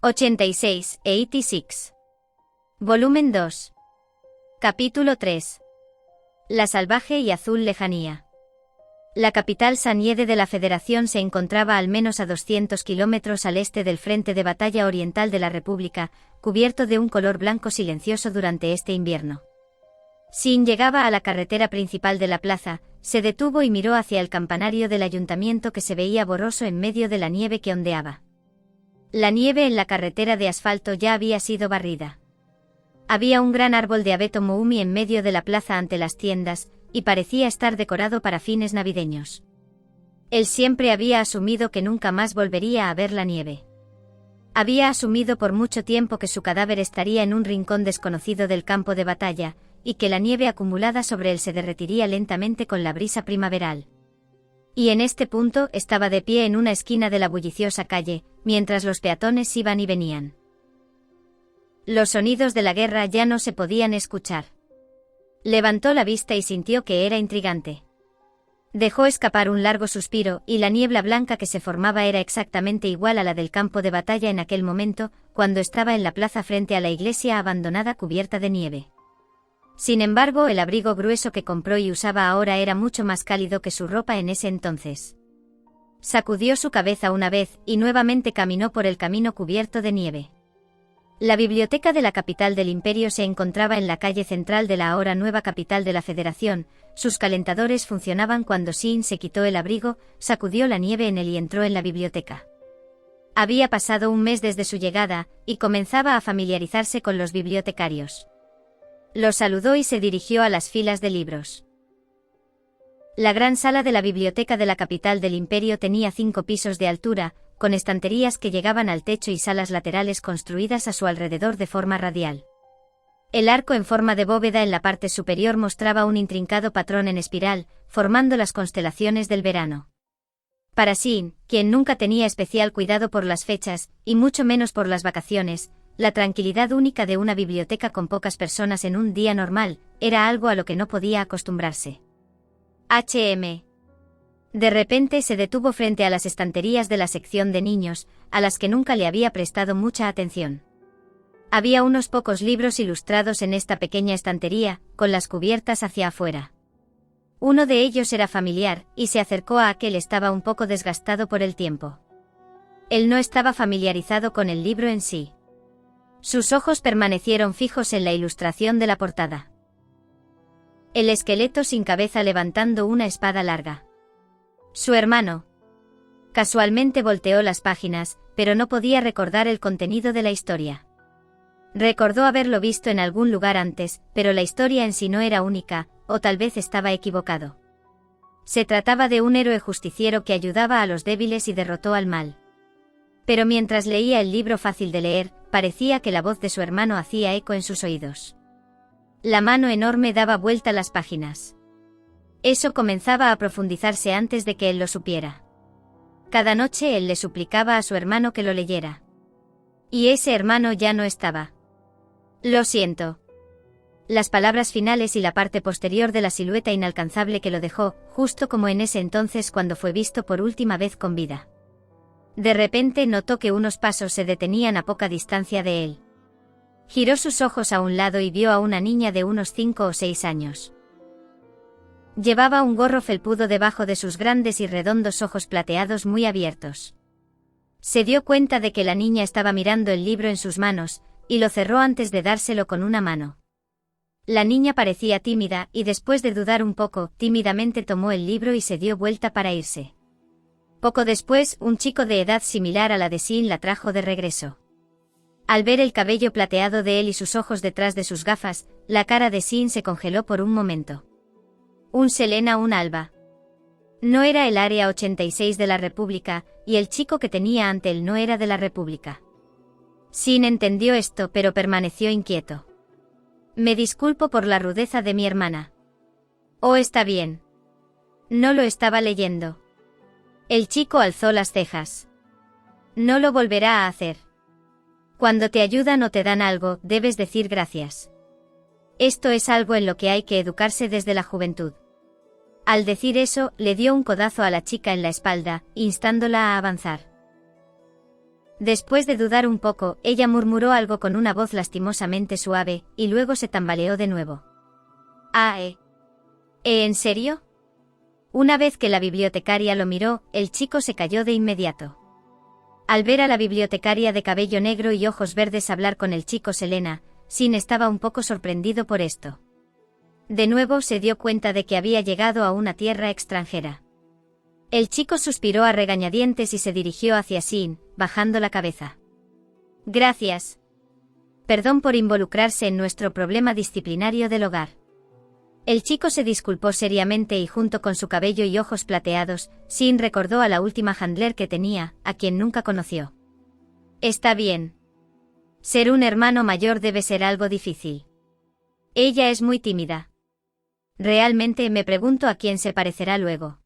86, 86. Volumen 2. Capítulo 3. La salvaje y azul lejanía. La capital Saniede de la Federación se encontraba al menos a 200 kilómetros al este del frente de batalla oriental de la República, cubierto de un color blanco silencioso durante este invierno. Sin llegaba a la carretera principal de la plaza, se detuvo y miró hacia el campanario del ayuntamiento que se veía borroso en medio de la nieve que ondeaba. La nieve en la carretera de asfalto ya había sido barrida. Había un gran árbol de abeto moumi en medio de la plaza ante las tiendas, y parecía estar decorado para fines navideños. Él siempre había asumido que nunca más volvería a ver la nieve. Había asumido por mucho tiempo que su cadáver estaría en un rincón desconocido del campo de batalla, y que la nieve acumulada sobre él se derretiría lentamente con la brisa primaveral. Y en este punto estaba de pie en una esquina de la bulliciosa calle, mientras los peatones iban y venían. Los sonidos de la guerra ya no se podían escuchar. Levantó la vista y sintió que era intrigante. Dejó escapar un largo suspiro, y la niebla blanca que se formaba era exactamente igual a la del campo de batalla en aquel momento, cuando estaba en la plaza frente a la iglesia abandonada cubierta de nieve. Sin embargo, el abrigo grueso que compró y usaba ahora era mucho más cálido que su ropa en ese entonces. Sacudió su cabeza una vez, y nuevamente caminó por el camino cubierto de nieve. La biblioteca de la capital del imperio se encontraba en la calle central de la ahora nueva capital de la Federación. Sus calentadores funcionaban cuando Sin se quitó el abrigo, sacudió la nieve en él y entró en la biblioteca. Había pasado un mes desde su llegada, y comenzaba a familiarizarse con los bibliotecarios. Los saludó y se dirigió a las filas de libros. La gran sala de la biblioteca de la capital del imperio tenía 5 pisos de altura, con estanterías que llegaban al techo y salas laterales construidas a su alrededor de forma radial. El arco en forma de bóveda en la parte superior mostraba un intrincado patrón en espiral, formando las constelaciones del verano. Para Sin, quien nunca tenía especial cuidado por las fechas, y mucho menos por las vacaciones, la tranquilidad única de una biblioteca con pocas personas en un día normal, era algo a lo que no podía acostumbrarse. H.M. De repente se detuvo frente a las estanterías de la sección de niños, a las que nunca le había prestado mucha atención. Había unos pocos libros ilustrados en esta pequeña estantería, con las cubiertas hacia afuera. Uno de ellos era familiar, y se acercó a aquel. Estaba un poco desgastado por el tiempo. Él no estaba familiarizado con el libro en sí. Sus ojos permanecieron fijos en la ilustración de la portada. El esqueleto sin cabeza levantando una espada larga. Su hermano. Casualmente volteó las páginas, pero no podía recordar el contenido de la historia. Recordó haberlo visto en algún lugar antes, pero la historia en sí no era única, o tal vez estaba equivocado. Se trataba de un héroe justiciero que ayudaba a los débiles y derrotó al mal. Pero mientras leía el libro fácil de leer, parecía que la voz de su hermano hacía eco en sus oídos. La mano enorme daba vuelta a las páginas. Eso comenzaba a profundizarse antes de que él lo supiera. Cada noche él le suplicaba a su hermano que lo leyera. Y ese hermano ya no estaba. Lo siento. Las palabras finales y la parte posterior de la silueta inalcanzable que lo dejó, justo como en ese entonces cuando fue visto por última vez con vida. De repente notó que unos pasos se detenían a poca distancia de él. Giró sus ojos a un lado y vio a una niña de unos 5 o 6 años. Llevaba un gorro felpudo debajo de sus grandes y redondos ojos plateados muy abiertos. Se dio cuenta de que la niña estaba mirando el libro en sus manos, y lo cerró antes de dárselo con una mano. La niña parecía tímida, y después de dudar un poco, tímidamente tomó el libro y se dio vuelta para irse. Poco después, un chico de edad similar a la de Sin la trajo de regreso. Al ver el cabello plateado de él y sus ojos detrás de sus gafas, la cara de Sin se congeló por un momento. Un Selena, un Alba. No era el Área 86 de la República, y el chico que tenía ante él no era de la República. Sin entendió esto, pero permaneció inquieto. Me disculpo por la rudeza de mi hermana. Oh, está bien. No lo estaba leyendo. El chico alzó las cejas. No lo volverá a hacer. Cuando te ayudan o te dan algo, debes decir gracias. Esto es algo en lo que hay que educarse desde la juventud. Al decir eso, le dio un codazo a la chica en la espalda, instándola a avanzar. Después de dudar un poco, ella murmuró algo con una voz lastimosamente suave, y luego se tambaleó de nuevo. ¿En serio? Una vez que la bibliotecaria lo miró, el chico se calló de inmediato. Al ver a la bibliotecaria de cabello negro y ojos verdes hablar con el chico Selena, Sin estaba un poco sorprendido por esto. De nuevo se dio cuenta de que había llegado a una tierra extranjera. El chico suspiró a regañadientes y se dirigió hacia Sin, bajando la cabeza. Gracias. Perdón por involucrarse en nuestro problema disciplinario del hogar. El chico se disculpó seriamente y junto con su cabello y ojos plateados, Sin recordó a la última handler que tenía, a quien nunca conoció. Está bien. Ser un hermano mayor debe ser algo difícil. Ella es muy tímida. Realmente me pregunto a quién se parecerá luego.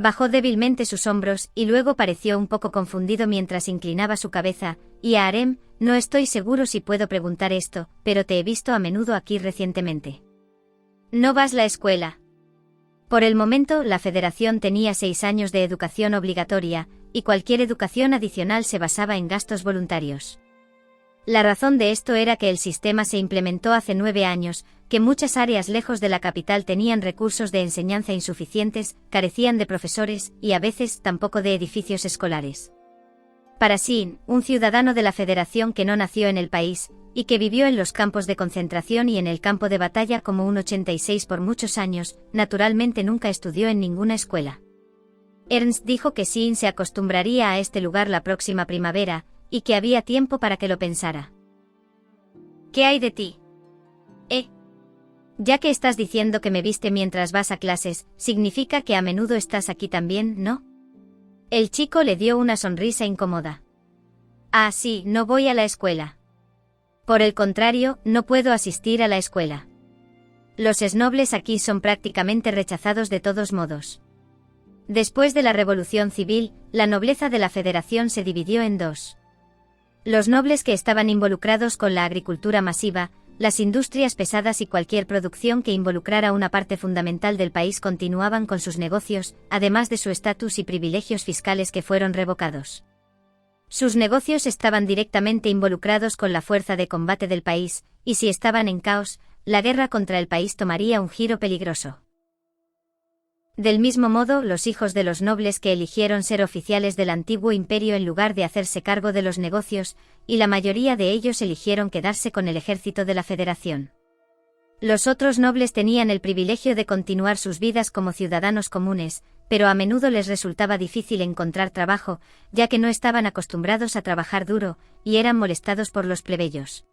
Bajó débilmente sus hombros y luego pareció un poco confundido mientras inclinaba su cabeza, y a Harem, no estoy seguro si puedo preguntar esto, pero te he visto a menudo aquí recientemente. ¿No vas a la escuela? Por el momento, la federación tenía 6 años de educación obligatoria, y cualquier educación adicional se basaba en gastos voluntarios. La razón de esto era que el sistema se implementó hace 9 años, que muchas áreas lejos de la capital tenían recursos de enseñanza insuficientes, carecían de profesores, y a veces tampoco de edificios escolares. Para Sin, un ciudadano de la federación que no nació en el país, y que vivió en los campos de concentración y en el campo de batalla como un 86 por muchos años, naturalmente nunca estudió en ninguna escuela. Ernst dijo que Sin se acostumbraría a este lugar la próxima primavera, y que había tiempo para que lo pensara. ¿Qué hay de ti? Ya que estás diciendo que me viste mientras vas a clases, significa que a menudo estás aquí también, ¿no? El chico le dio una sonrisa incómoda. Ah, sí, no voy a la escuela. Por el contrario, no puedo asistir a la escuela. Los esnobles aquí son prácticamente rechazados de todos modos. Después de la Revolución Civil, la nobleza de la Federación se dividió en dos. Los nobles que estaban involucrados con la agricultura masiva, las industrias pesadas y cualquier producción que involucrara una parte fundamental del país continuaban con sus negocios, además de su estatus y privilegios fiscales que fueron revocados. Sus negocios estaban directamente involucrados con la fuerza de combate del país, y si estaban en caos, la guerra contra el país tomaría un giro peligroso. Del mismo modo, los hijos de los nobles que eligieron ser oficiales del antiguo imperio en lugar de hacerse cargo de los negocios, y la mayoría de ellos eligieron quedarse con el ejército de la Federación. Los otros nobles tenían el privilegio de continuar sus vidas como ciudadanos comunes, pero a menudo les resultaba difícil encontrar trabajo, ya que no estaban acostumbrados a trabajar duro, y eran molestados por los plebeyos.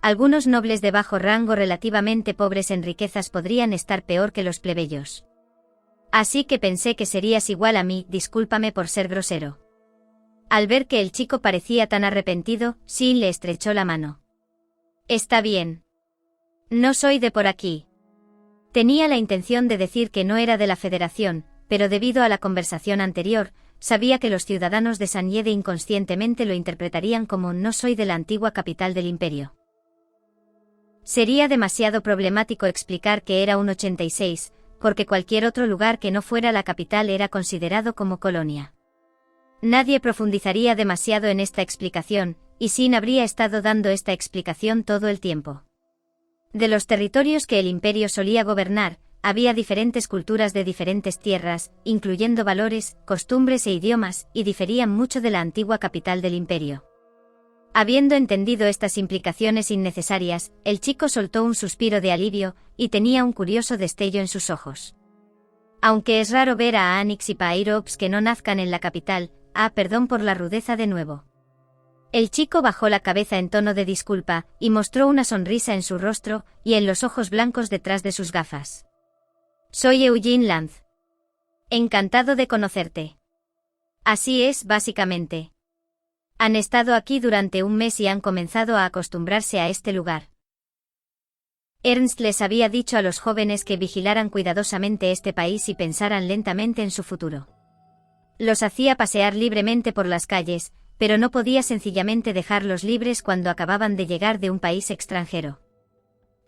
Algunos nobles de bajo rango relativamente pobres en riquezas podrían estar peor que los plebeyos. Así que pensé que serías igual a mí, discúlpame por ser grosero. Al ver que el chico parecía tan arrepentido, Sin le estrechó la mano. Está bien. No soy de por aquí. Tenía la intención de decir que no era de la Federación, pero debido a la conversación anterior, sabía que los ciudadanos de Sanyede inconscientemente lo interpretarían como no soy de la antigua capital del imperio. Sería demasiado problemático explicar que era un 86, porque cualquier otro lugar que no fuera la capital era considerado como colonia. Nadie profundizaría demasiado en esta explicación, y Sin habría estado dando esta explicación todo el tiempo. De los territorios que el imperio solía gobernar, había diferentes culturas de diferentes tierras, incluyendo valores, costumbres e idiomas, y diferían mucho de la antigua capital del imperio. Habiendo entendido estas implicaciones innecesarias, el chico soltó un suspiro de alivio, y tenía un curioso destello en sus ojos. Aunque es raro ver a Anix y Pairops que no nazcan en la capital, perdón por la rudeza de nuevo. El chico bajó la cabeza en tono de disculpa, y mostró una sonrisa en su rostro, y en los ojos blancos detrás de sus gafas. Soy Eugene Lanz. Encantado de conocerte. Así es, básicamente. Han estado aquí durante un mes y han comenzado a acostumbrarse a este lugar. Ernst les había dicho a los jóvenes que vigilaran cuidadosamente este país y pensaran lentamente en su futuro. Los hacía pasear libremente por las calles, pero no podía sencillamente dejarlos libres cuando acababan de llegar de un país extranjero.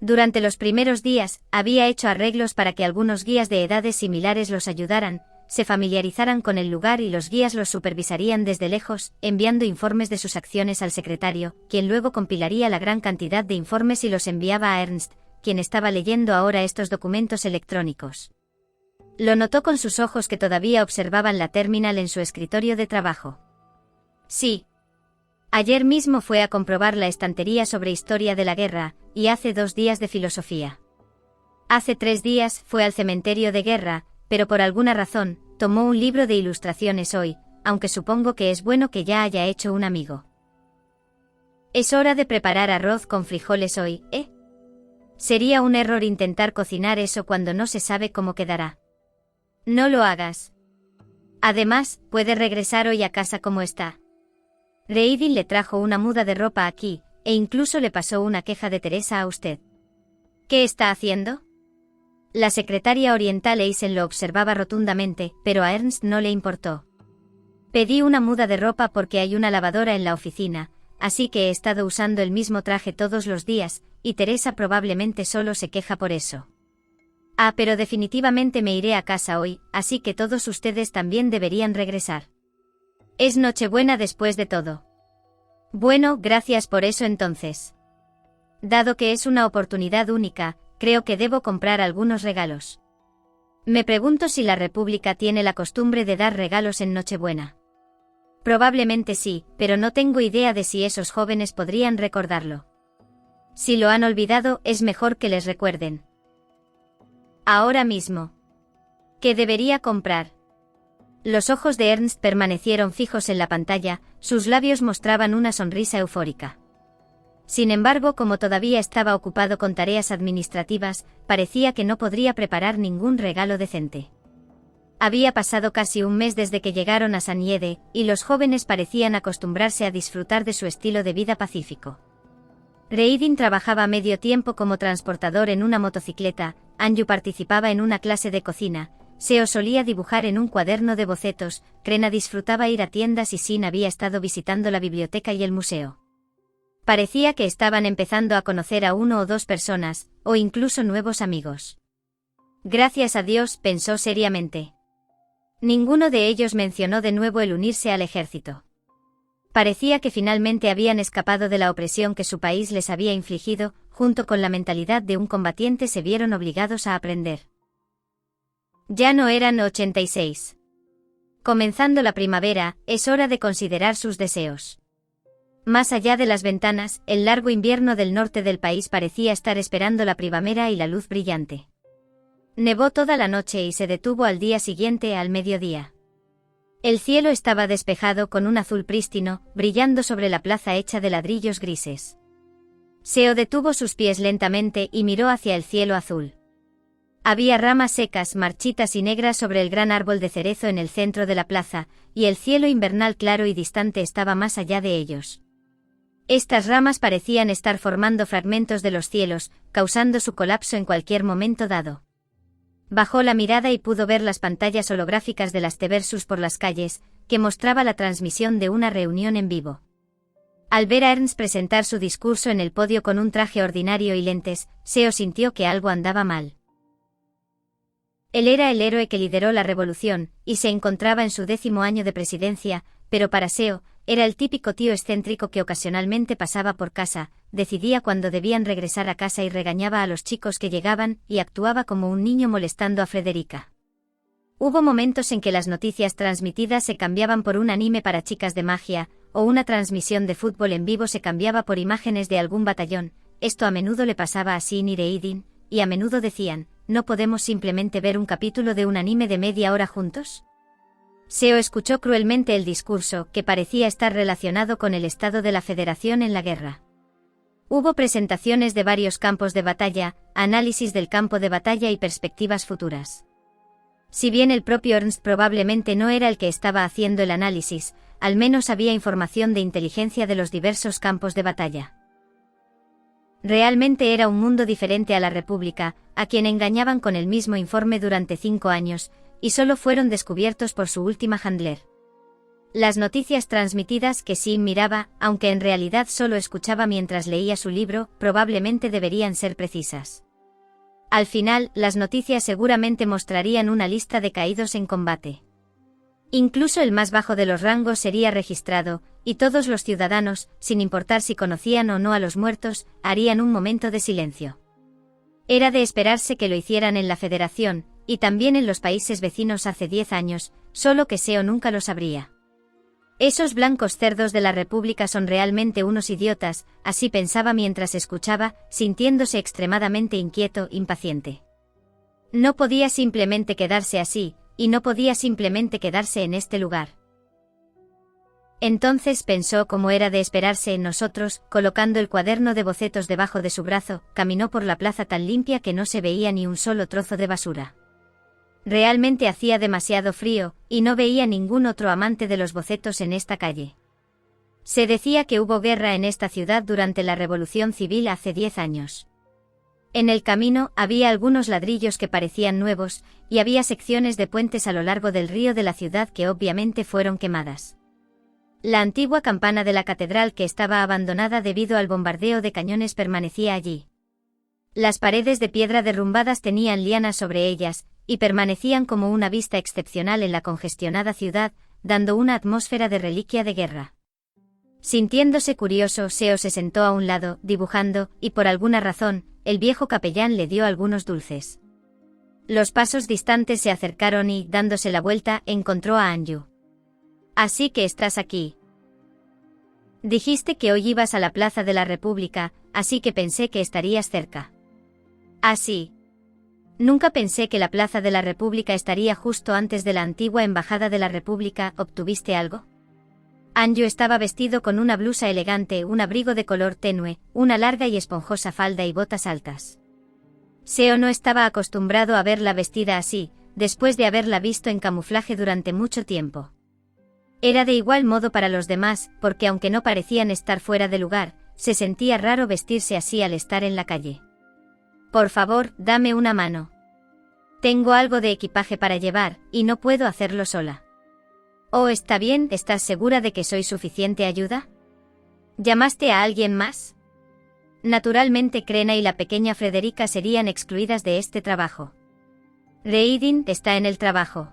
Durante los primeros días, había hecho arreglos para que algunos guías de edades similares los ayudaran, se familiarizaran con el lugar y los guías los supervisarían desde lejos, enviando informes de sus acciones al secretario, quien luego compilaría la gran cantidad de informes y los enviaba a Ernst, quien estaba leyendo ahora estos documentos electrónicos. Lo notó con sus ojos que todavía observaban la terminal en su escritorio de trabajo. Sí. Ayer mismo fue a comprobar la estantería sobre historia de la guerra, y hace 2 días de filosofía. Hace 3 días fue al cementerio de guerra, pero por alguna razón, tomó un libro de ilustraciones hoy, aunque supongo que es bueno que ya haya hecho un amigo. Es hora de preparar arroz con frijoles hoy, ¿eh? Sería un error intentar cocinar eso cuando no se sabe cómo quedará. No lo hagas. Además, puede regresar hoy a casa como está. Reidin le trajo una muda de ropa aquí, e incluso le pasó una queja de Teresa a usted. ¿Qué está haciendo? La secretaria oriental Eisen lo observaba rotundamente, pero a Ernst no le importó. Pedí una muda de ropa porque hay una lavadora en la oficina, así que he estado usando el mismo traje todos los días, y Teresa probablemente solo se queja por eso. Ah, pero definitivamente me iré a casa hoy, así que todos ustedes también deberían regresar. Es Nochebuena después de todo. Bueno, gracias por eso entonces. Dado que es una oportunidad única, creo que debo comprar algunos regalos. Me pregunto si la República tiene la costumbre de dar regalos en Nochebuena. Probablemente sí, pero no tengo idea de si esos jóvenes podrían recordarlo. Si lo han olvidado, es mejor que les recuerden. Ahora mismo. ¿Qué debería comprar? Los ojos de Ernst permanecieron fijos en la pantalla, sus labios mostraban una sonrisa eufórica. Sin embargo, como todavía estaba ocupado con tareas administrativas, parecía que no podría preparar ningún regalo decente. Había pasado casi un mes desde que llegaron a Saniede, y los jóvenes parecían acostumbrarse a disfrutar de su estilo de vida pacífico. Reidin trabajaba medio tiempo como transportador en una motocicleta, Anju participaba en una clase de cocina, Seo solía dibujar en un cuaderno de bocetos, Krena disfrutaba ir a tiendas y Sin había estado visitando la biblioteca y el museo. Parecía que estaban empezando a conocer a 1 o 2 personas, o incluso nuevos amigos. Gracias a Dios, pensó seriamente. Ninguno de ellos mencionó de nuevo el unirse al ejército. Parecía que finalmente habían escapado de la opresión que su país les había infligido, junto con la mentalidad de un combatiente se vieron obligados a aprender. Ya no eran 86. Comenzando la primavera, es hora de considerar sus deseos. Más allá de las ventanas, el largo invierno del norte del país parecía estar esperando la primavera y la luz brillante. Nevó toda la noche y se detuvo al día siguiente al mediodía. El cielo estaba despejado con un azul prístino, brillando sobre la plaza hecha de ladrillos grises. Seo detuvo sus pies lentamente y miró hacia el cielo azul. Había ramas secas, marchitas y negras sobre el gran árbol de cerezo en el centro de la plaza, y el cielo invernal claro y distante estaba más allá de ellos. Estas ramas parecían estar formando fragmentos de los cielos, causando su colapso en cualquier momento dado. Bajó la mirada y pudo ver las pantallas holográficas de las T-Versus por las calles, que mostraba la transmisión de una reunión en vivo. Al ver a Ernst presentar su discurso en el podio con un traje ordinario y lentes, Seo sintió que algo andaba mal. Él era el héroe que lideró la revolución, y se encontraba en su 10º año de presidencia, pero para Seo, era el típico tío excéntrico que ocasionalmente pasaba por casa, decidía cuándo debían regresar a casa y regañaba a los chicos que llegaban, y actuaba como un niño molestando a Frederica. Hubo momentos en que las noticias transmitidas se cambiaban por un anime para chicas de magia, o una transmisión de fútbol en vivo se cambiaba por imágenes de algún batallón. Esto a menudo le pasaba a Sin y Reidin, y a menudo decían, ¿no podemos simplemente ver un capítulo de un anime de media hora juntos? Seo escuchó cruelmente el discurso, que parecía estar relacionado con el estado de la Federación en la guerra. Hubo presentaciones de varios campos de batalla, análisis del campo de batalla y perspectivas futuras. Si bien el propio Ernst probablemente no era el que estaba haciendo el análisis, al menos había información de inteligencia de los diversos campos de batalla. Realmente era un mundo diferente a la República, a quien engañaban con el mismo informe durante 5 años, y solo fueron descubiertos por su última handler. Las noticias transmitidas que Sin miraba, aunque en realidad solo escuchaba mientras leía su libro, probablemente deberían ser precisas. Al final, las noticias seguramente mostrarían una lista de caídos en combate. Incluso el más bajo de los rangos sería registrado, y todos los ciudadanos, sin importar si conocían o no a los muertos, harían un momento de silencio. Era de esperarse que lo hicieran en la Federación, y también en los países vecinos hace 10 años, solo que Seo nunca lo sabría. Esos blancos cerdos de la República son realmente unos idiotas, así pensaba mientras escuchaba, sintiéndose extremadamente inquieto, impaciente. No podía simplemente quedarse así, y no podía simplemente quedarse en este lugar. Entonces pensó, como era de esperarse en nosotros, colocando el cuaderno de bocetos debajo de su brazo, caminó por la plaza tan limpia que no se veía ni un solo trozo de basura. Realmente hacía demasiado frío, y no veía ningún otro amante de los bocetos en esta calle. Se decía que hubo guerra en esta ciudad durante la Revolución Civil hace 10 años. En el camino había algunos ladrillos que parecían nuevos, y había secciones de puentes a lo largo del río de la ciudad que obviamente fueron quemadas. La antigua campana de la catedral, que estaba abandonada debido al bombardeo de cañones, permanecía allí. Las paredes de piedra derrumbadas tenían lianas sobre ellas, y permanecían como una vista excepcional en la congestionada ciudad, dando una atmósfera de reliquia de guerra. Sintiéndose curioso, Seo se sentó a un lado, dibujando, y por alguna razón, el viejo capellán le dio algunos dulces. Los pasos distantes se acercaron y, dándose la vuelta, encontró a Anju. «Así que estás aquí. Dijiste que hoy ibas a la Plaza de la República, así que pensé que estarías cerca». «Así. Nunca pensé que la Plaza de la República estaría justo antes de la antigua Embajada de la República. ¿Obtuviste algo?» Anju estaba vestido con una blusa elegante, un abrigo de color tenue, una larga y esponjosa falda y botas altas. Seo no estaba acostumbrado a verla vestida así, después de haberla visto en camuflaje durante mucho tiempo. Era de igual modo para los demás, porque aunque no parecían estar fuera de lugar, se sentía raro vestirse así al estar en la calle. «Por favor, dame una mano. Tengo algo de equipaje para llevar, y no puedo hacerlo sola». «Oh, está bien, ¿estás segura de que soy suficiente ayuda? ¿Llamaste a alguien más?» Naturalmente Krena y la pequeña Frederica serían excluidas de este trabajo. «Reidin está en el trabajo.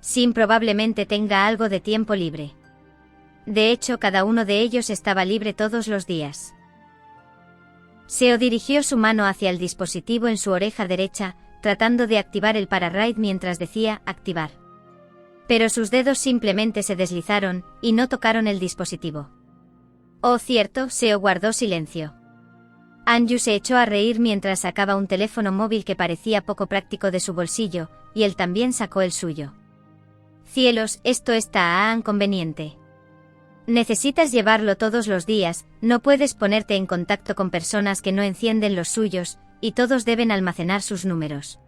Sim probablemente tenga algo de tiempo libre. De hecho, cada uno de ellos estaba libre todos los días». Seo dirigió su mano hacia el dispositivo en su oreja derecha, tratando de activar el pararide mientras decía «activar». Pero sus dedos simplemente se deslizaron, y no tocaron el dispositivo. «Oh, cierto», Seo guardó silencio. Anju se echó a reír mientras sacaba un teléfono móvil que parecía poco práctico de su bolsillo, y él también sacó el suyo. «Cielos, esto está conveniente. Necesitas llevarlo todos los días, no puedes ponerte en contacto con personas que no encienden los suyos, y todos deben almacenar sus números».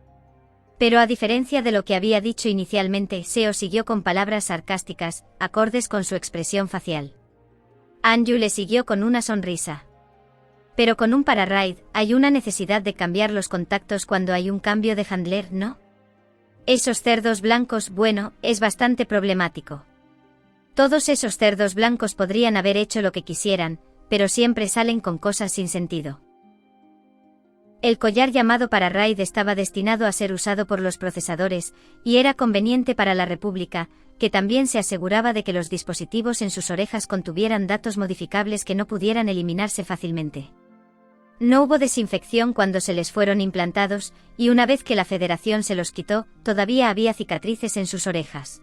Pero a diferencia de lo que había dicho inicialmente, Seo siguió con palabras sarcásticas, acordes con su expresión facial. Anju le siguió con una sonrisa. «Pero con un pararide, hay una necesidad de cambiar los contactos cuando hay un cambio de handler, ¿no? Esos cerdos blancos, bueno, es bastante problemático. Todos esos cerdos blancos podrían haber hecho lo que quisieran, pero siempre salen con cosas sin sentido». El collar llamado pararide estaba destinado a ser usado por los procesadores, y era conveniente para la República, que también se aseguraba de que los dispositivos en sus orejas contuvieran datos modificables que no pudieran eliminarse fácilmente. No hubo desinfección cuando se les fueron implantados, y una vez que la Federación se los quitó, todavía había cicatrices en sus orejas.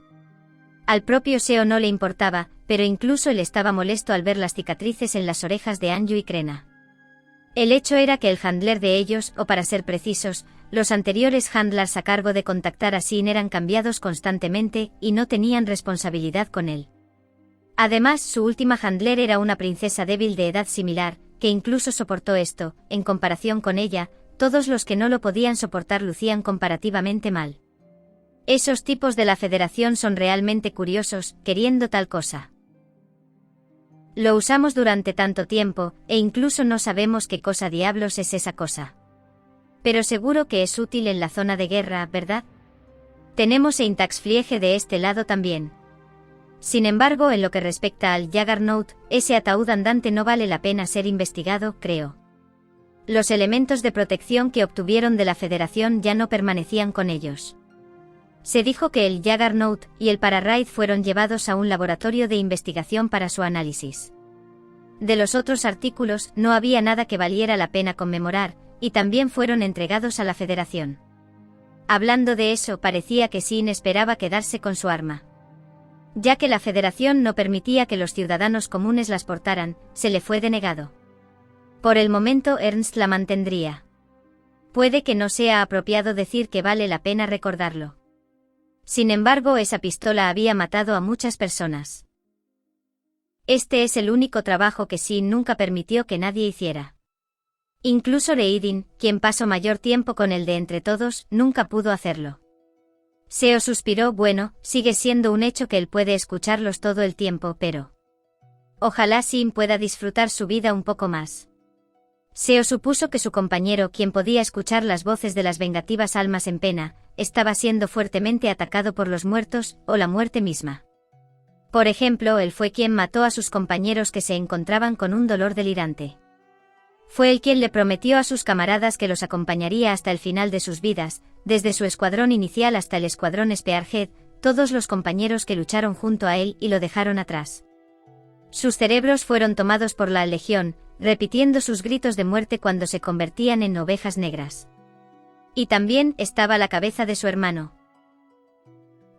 Al propio Seo no le importaba, pero incluso él estaba molesto al ver las cicatrices en las orejas de Anju y Krena. El hecho era que el handler de ellos, o para ser precisos, los anteriores handlers a cargo de contactar a Sin eran cambiados constantemente y no tenían responsabilidad con él. Además, su última handler era una princesa débil de edad similar, que incluso soportó esto. En comparación con ella, todos los que no lo podían soportar lucían comparativamente mal. Esos tipos de la Federación son realmente curiosos, queriendo tal cosa. Lo usamos durante tanto tiempo, e incluso no sabemos qué cosa diablos es esa cosa. Pero seguro que es útil en la zona de guerra, ¿verdad? Tenemos Eintagsfliege de este lado también. Sin embargo, en lo que respecta al Juggernaut, ese ataúd andante no vale la pena ser investigado, creo. Los elementos de protección que obtuvieron de la Federación ya no permanecían con ellos. Se dijo que el Juggernaut y el Pararide fueron llevados a un laboratorio de investigación para su análisis. De los otros artículos no había nada que valiera la pena conmemorar, y también fueron entregados a la Federación. Hablando de eso, parecía que Sin esperaba quedarse con su arma. Ya que la Federación no permitía que los ciudadanos comunes las portaran, se le fue denegado. Por el momento Ernst la mantendría. Puede que no sea apropiado decir que vale la pena recordarlo. Sin embargo, esa pistola había matado a muchas personas. Este es el único trabajo que Sin nunca permitió que nadie hiciera. Incluso Reidin, quien pasó mayor tiempo con el de entre todos, nunca pudo hacerlo. Seo suspiró. Bueno, sigue siendo un hecho que él puede escucharlos todo el tiempo, pero ojalá Sin pueda disfrutar su vida un poco más. Seo supuso que su compañero, quien podía escuchar las voces de las vengativas almas en pena, estaba siendo fuertemente atacado por los muertos, o la muerte misma. Por ejemplo, él fue quien mató a sus compañeros que se encontraban con un dolor delirante. Fue él quien le prometió a sus camaradas que los acompañaría hasta el final de sus vidas, desde su escuadrón inicial hasta el escuadrón Spearhead, todos los compañeros que lucharon junto a él y lo dejaron atrás. Sus cerebros fueron tomados por la Legión, repitiendo sus gritos de muerte cuando se convertían en ovejas negras. Y también estaba la cabeza de su hermano,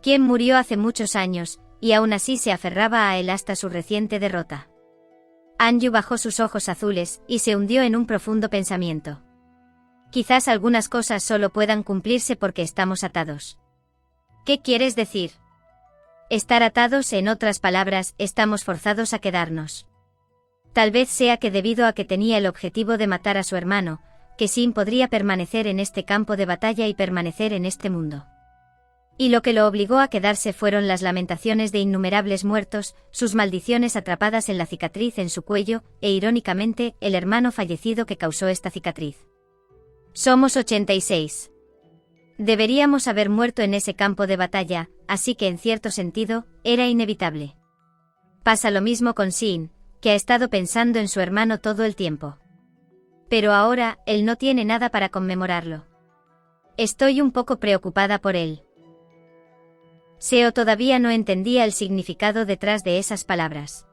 quien murió hace muchos años, y aún así se aferraba a él hasta su reciente derrota. Anju bajó sus ojos azules, y se hundió en un profundo pensamiento. Quizás algunas cosas solo puedan cumplirse porque estamos atados. ¿Qué quieres decir? Estar atados, en otras palabras, estamos forzados a quedarnos. Tal vez sea que debido a que tenía el objetivo de matar a su hermano, que Sin podría permanecer en este campo de batalla y permanecer en este mundo. Y lo que lo obligó a quedarse fueron las lamentaciones de innumerables muertos, sus maldiciones atrapadas en la cicatriz en su cuello, e irónicamente, el hermano fallecido que causó esta cicatriz. Somos 86. Deberíamos haber muerto en ese campo de batalla, así que en cierto sentido, era inevitable. Pasa lo mismo con Sin, que ha estado pensando en su hermano todo el tiempo. Pero ahora, él no tiene nada para conmemorarlo. Estoy un poco preocupada por él. Seo todavía no entendía el significado detrás de esas palabras.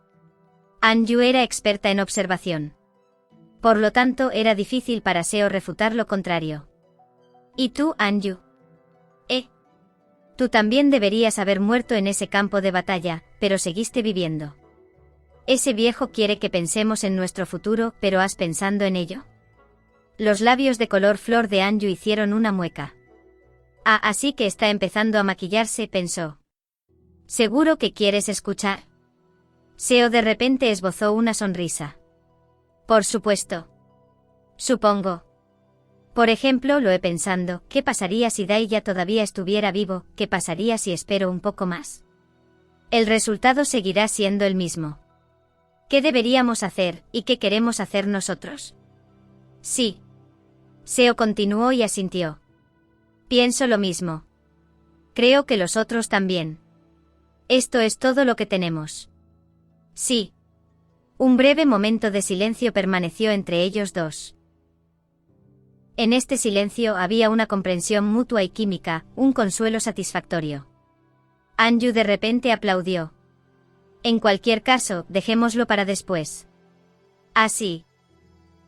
Anju era experta en observación. Por lo tanto, era difícil para Seo refutar lo contrario. ¿Y tú, Anju? Tú también deberías haber muerto en ese campo de batalla, pero seguiste viviendo. Ese viejo quiere que pensemos en nuestro futuro, pero ¿has pensado en ello? Los labios de color flor de Anju hicieron una mueca. Ah, así que está empezando a maquillarse, pensó. ¿Seguro que quieres escuchar? Seo de repente esbozó una sonrisa. Por supuesto. Supongo. Por ejemplo, lo he pensando, ¿qué pasaría si Dai todavía estuviera vivo? ¿Qué pasaría si espero un poco más? El resultado seguirá siendo el mismo. ¿Qué deberíamos hacer, y qué queremos hacer nosotros? Sí. Seo continuó y asintió. Pienso lo mismo. Creo que los otros también. Esto es todo lo que tenemos. Sí. Un breve momento de silencio permaneció entre ellos dos. En este silencio había una comprensión mutua y química, un consuelo satisfactorio. Anju de repente aplaudió. En cualquier caso, dejémoslo para después. Así.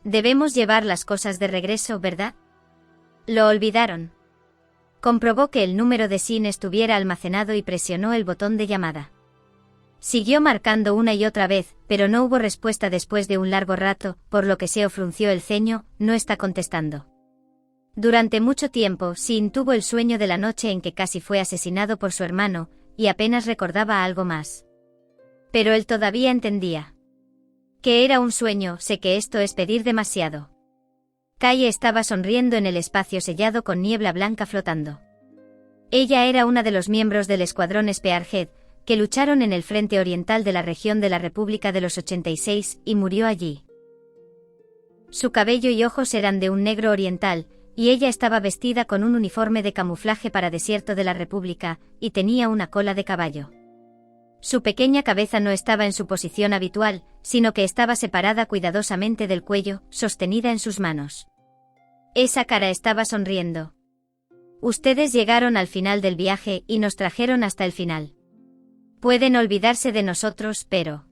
Debemos llevar las cosas de regreso, ¿verdad? Lo olvidaron. Comprobó que el número de Sin estuviera almacenado y presionó el botón de llamada. Siguió marcando una y otra vez, pero no hubo respuesta después de un largo rato, por lo que Seo frunció el ceño. No está contestando. Durante mucho tiempo, Sin tuvo el sueño de la noche en que casi fue asesinado por su hermano, y apenas recordaba algo más. Pero él todavía entendía. Que era un sueño, sé que esto es pedir demasiado. Kai estaba sonriendo en el espacio sellado con niebla blanca flotando. Ella era una de los miembros del escuadrón Spearhead, que lucharon en el frente oriental de la región de la República de los 86, y murió allí. Su cabello y ojos eran de un negro oriental, y ella estaba vestida con un uniforme de camuflaje para desierto de la República, y tenía una cola de caballo. Su pequeña cabeza no estaba en su posición habitual, sino que estaba separada cuidadosamente del cuello, sostenida en sus manos. Esa cara estaba sonriendo. Ustedes llegaron al final del viaje y nos trajeron hasta el final. Pueden olvidarse de nosotros, pero...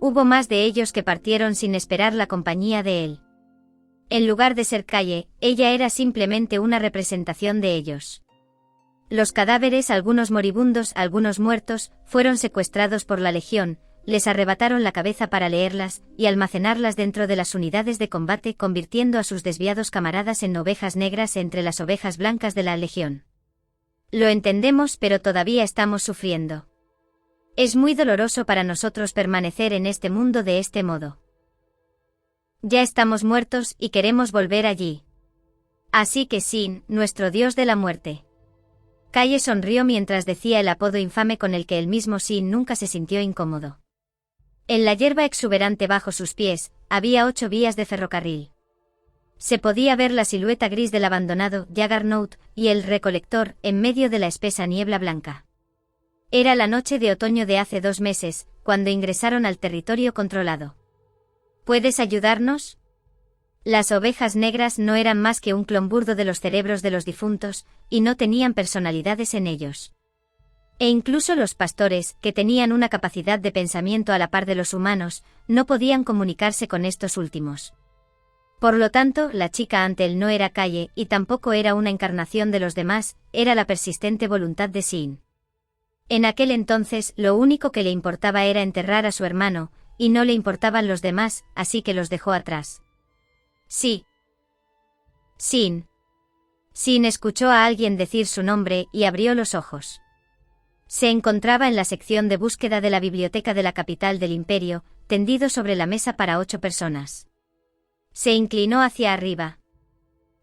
Hubo más de ellos que partieron sin esperar la compañía de él. En lugar de ser Calle, ella era simplemente una representación de ellos. Los cadáveres, algunos moribundos, algunos muertos, fueron secuestrados por la Legión, les arrebataron la cabeza para leerlas y almacenarlas dentro de las unidades de combate, convirtiendo a sus desviados camaradas en ovejas negras entre las ovejas blancas de la Legión. Lo entendemos, pero todavía estamos sufriendo. Es muy doloroso para nosotros permanecer en este mundo de este modo. Ya estamos muertos y queremos volver allí. Así que Sin, nuestro dios de la muerte. Calle sonrió mientras decía el apodo infame con el que el mismo Sin nunca se sintió incómodo. En la hierba exuberante bajo sus pies, había 8 vías de ferrocarril. Se podía ver la silueta gris del abandonado Juggernaut y el recolector en medio de la espesa niebla blanca. Era la noche de otoño de hace 2 meses, cuando ingresaron al territorio controlado. ¿Puedes ayudarnos? Las ovejas negras no eran más que un clon burdo de los cerebros de los difuntos, y no tenían personalidades en ellos. E incluso los pastores, que tenían una capacidad de pensamiento a la par de los humanos, no podían comunicarse con estos últimos. Por lo tanto, la chica ante él no era Calle y tampoco era una encarnación de los demás, era la persistente voluntad de Sin. En aquel entonces, lo único que le importaba era enterrar a su hermano, y no le importaban los demás, así que los dejó atrás. Sí. Sin. Sin escuchó a alguien decir su nombre y abrió los ojos. Se encontraba en la sección de búsqueda de la biblioteca de la capital del imperio, tendido sobre la mesa para 8 personas. Se inclinó hacia arriba.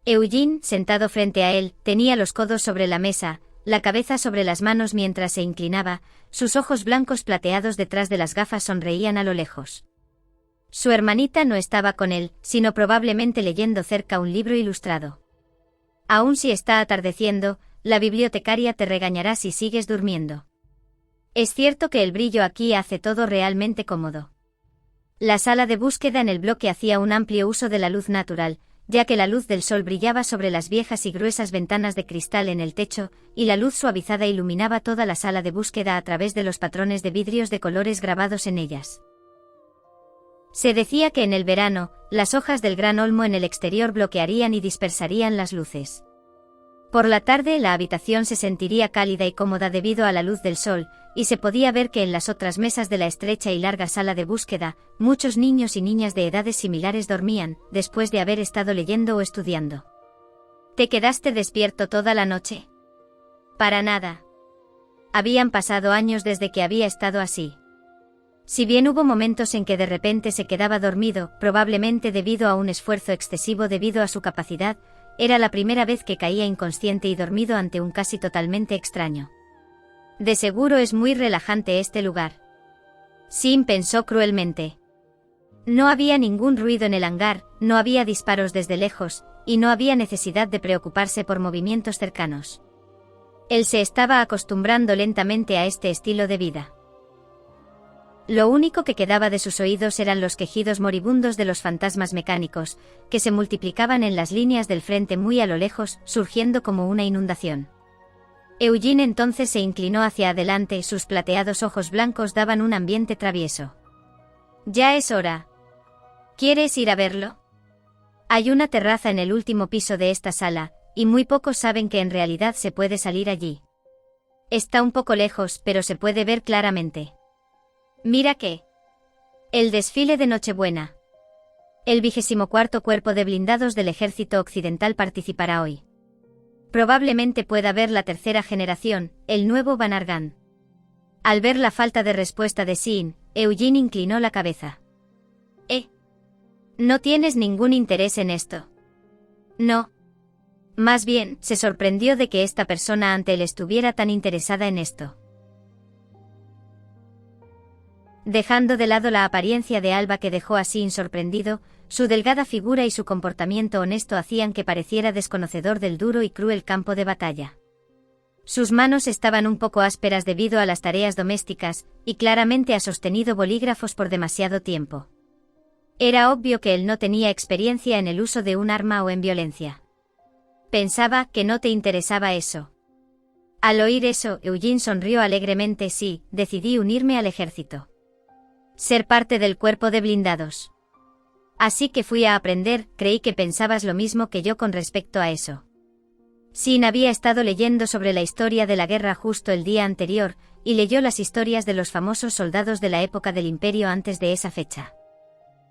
Eugene, sentado frente a él, tenía los codos sobre la mesa, la cabeza sobre las manos mientras se inclinaba, sus ojos blancos plateados detrás de las gafas sonreían a lo lejos. Su hermanita no estaba con él, sino probablemente leyendo cerca un libro ilustrado. Aun si está atardeciendo, la bibliotecaria te regañará si sigues durmiendo. Es cierto que el brillo aquí hace todo realmente cómodo. La sala de búsqueda en el bloque hacía un amplio uso de la luz natural, ya que la luz del sol brillaba sobre las viejas y gruesas ventanas de cristal en el techo, y la luz suavizada iluminaba toda la sala de búsqueda a través de los patrones de vidrios de colores grabados en ellas. Se decía que en el verano, las hojas del gran olmo en el exterior bloquearían y dispersarían las luces. Por la tarde la habitación se sentiría cálida y cómoda debido a la luz del sol, y se podía ver que en las otras mesas de la estrecha y larga sala de búsqueda, muchos niños y niñas de edades similares dormían, después de haber estado leyendo o estudiando. ¿Te quedaste despierto toda la noche? Para nada. Habían pasado años desde que había estado así. Si bien hubo momentos en que de repente se quedaba dormido, probablemente debido a un esfuerzo excesivo debido a su capacidad, era la primera vez que caía inconsciente y dormido ante un casi totalmente extraño. De seguro es muy relajante este lugar. Sin pensó cruelmente. No había ningún ruido en el hangar, no había disparos desde lejos, y no había necesidad de preocuparse por movimientos cercanos. Él se estaba acostumbrando lentamente a este estilo de vida. Lo único que quedaba de sus oídos eran los quejidos moribundos de los fantasmas mecánicos, que se multiplicaban en las líneas del frente muy a lo lejos, surgiendo como una inundación. Eugene entonces se inclinó hacia adelante, sus plateados ojos blancos daban un ambiente travieso. Ya es hora. ¿Quieres ir a verlo? Hay una terraza en el último piso de esta sala, y muy pocos saben que en realidad se puede salir allí. Está un poco lejos, pero se puede ver claramente. Mira qué. El desfile de Nochebuena. El 24º Cuerpo de Blindados del Ejército Occidental participará hoy. Probablemente pueda ver la tercera generación, el nuevo Banargan. Al ver la falta de respuesta de Sin, Eugene inclinó la cabeza. ¿No tienes ningún interés en esto? No. Más bien, se sorprendió de que esta persona ante él estuviera tan interesada en esto. Dejando de lado la apariencia de Alba que dejó a Sin sorprendido, su delgada figura y su comportamiento honesto hacían que pareciera desconocedor del duro y cruel campo de batalla. Sus manos estaban un poco ásperas debido a las tareas domésticas, y claramente ha sostenido bolígrafos por demasiado tiempo. Era obvio que él no tenía experiencia en el uso de un arma o en violencia. Pensaba que no te interesaba eso. Al oír eso, Eugene sonrió alegremente. Sí, decidí unirme al ejército. Ser parte del cuerpo de blindados. Así que fui a aprender. Creí que pensabas lo mismo que yo con respecto a eso. Sin había estado leyendo sobre la historia de la guerra justo el día anterior, y leyó las historias de los famosos soldados de la época del Imperio antes de esa fecha.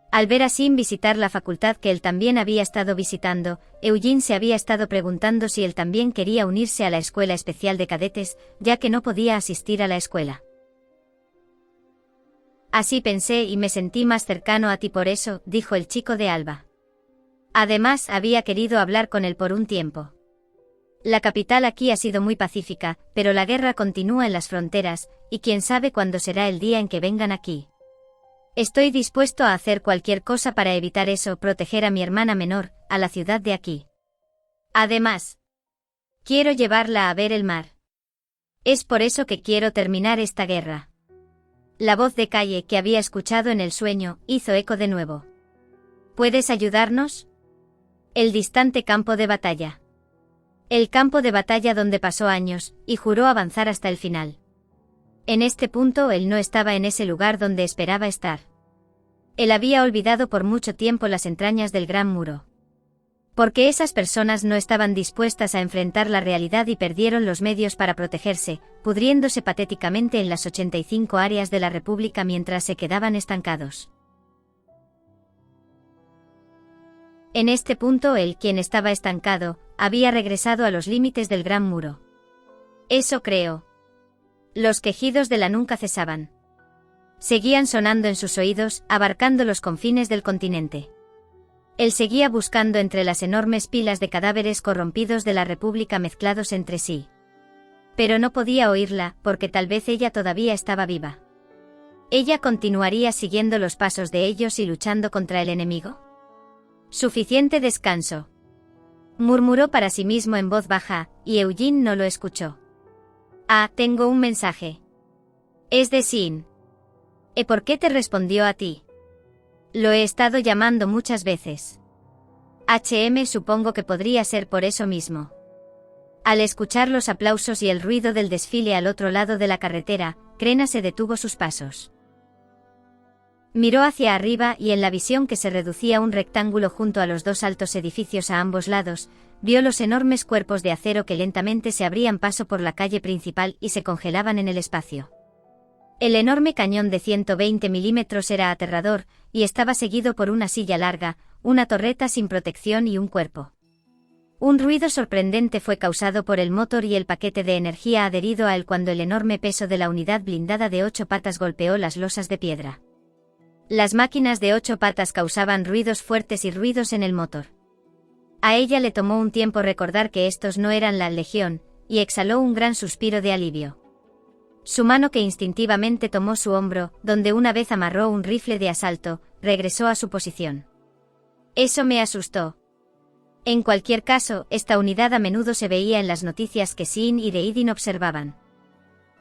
Al ver a Sin visitar la facultad que él también había estado visitando, Eugene se había estado preguntando si él también quería unirse a la escuela especial de cadetes, ya que no podía asistir a la escuela. Así pensé y me sentí más cercano a ti por eso, dijo el chico de Alba. Además, había querido hablar con él por un tiempo. La capital aquí ha sido muy pacífica, pero la guerra continúa en las fronteras, y quién sabe cuándo será el día en que vengan aquí. Estoy dispuesto a hacer cualquier cosa para evitar eso, proteger a mi hermana menor, a la ciudad de aquí. Además, quiero llevarla a ver el mar. Es por eso que quiero terminar esta guerra. La voz de Calle que había escuchado en el sueño, hizo eco de nuevo. ¿Puedes ayudarnos? El distante campo de batalla. El campo de batalla donde pasó años, y juró avanzar hasta el final. En este punto él no estaba en ese lugar donde esperaba estar. Él había olvidado por mucho tiempo las entrañas del Gran Muro. Porque esas personas no estaban dispuestas a enfrentar la realidad y perdieron los medios para protegerse, pudriéndose patéticamente en las 85 áreas de la República mientras se quedaban estancados. En este punto él, quien estaba estancado, había regresado a los límites del Gran Muro. Eso creo. Los quejidos de la nunca cesaban. Seguían sonando en sus oídos, abarcando los confines del continente. Él seguía buscando entre las enormes pilas de cadáveres corrompidos de la República mezclados entre sí. Pero no podía oírla, porque tal vez ella todavía estaba viva. ¿Ella continuaría siguiendo los pasos de ellos y luchando contra el enemigo? Suficiente descanso. Murmuró para sí mismo en voz baja, y Eugene no lo escuchó. Ah, tengo un mensaje. Es de Sin. ¿Y por qué te respondió a ti? Lo he estado llamando muchas veces. Supongo que podría ser por eso mismo. Al escuchar los aplausos y el ruido del desfile al otro lado de la carretera, Crena se detuvo sus pasos. Miró hacia arriba y en la visión que se reducía a un rectángulo junto a los dos altos edificios a ambos lados, vio los enormes cuerpos de acero que lentamente se abrían paso por la calle principal y se congelaban en el espacio. El enorme cañón de 120 milímetros era aterrador, y estaba seguido por una silla larga, una torreta sin protección y un cuerpo. Un ruido sorprendente fue causado por el motor y el paquete de energía adherido a él cuando el enorme peso de la unidad blindada de 8 patas golpeó las losas de piedra. Las máquinas de 8 patas causaban ruidos fuertes y ruidos en el motor. A ella le tomó un tiempo recordar que estos no eran la Legión, y exhaló un gran suspiro de alivio. Su mano que instintivamente tomó su hombro, donde una vez amarró un rifle de asalto, regresó a su posición. Eso me asustó. En cualquier caso, esta unidad a menudo se veía en las noticias que Sin y Deidin observaban.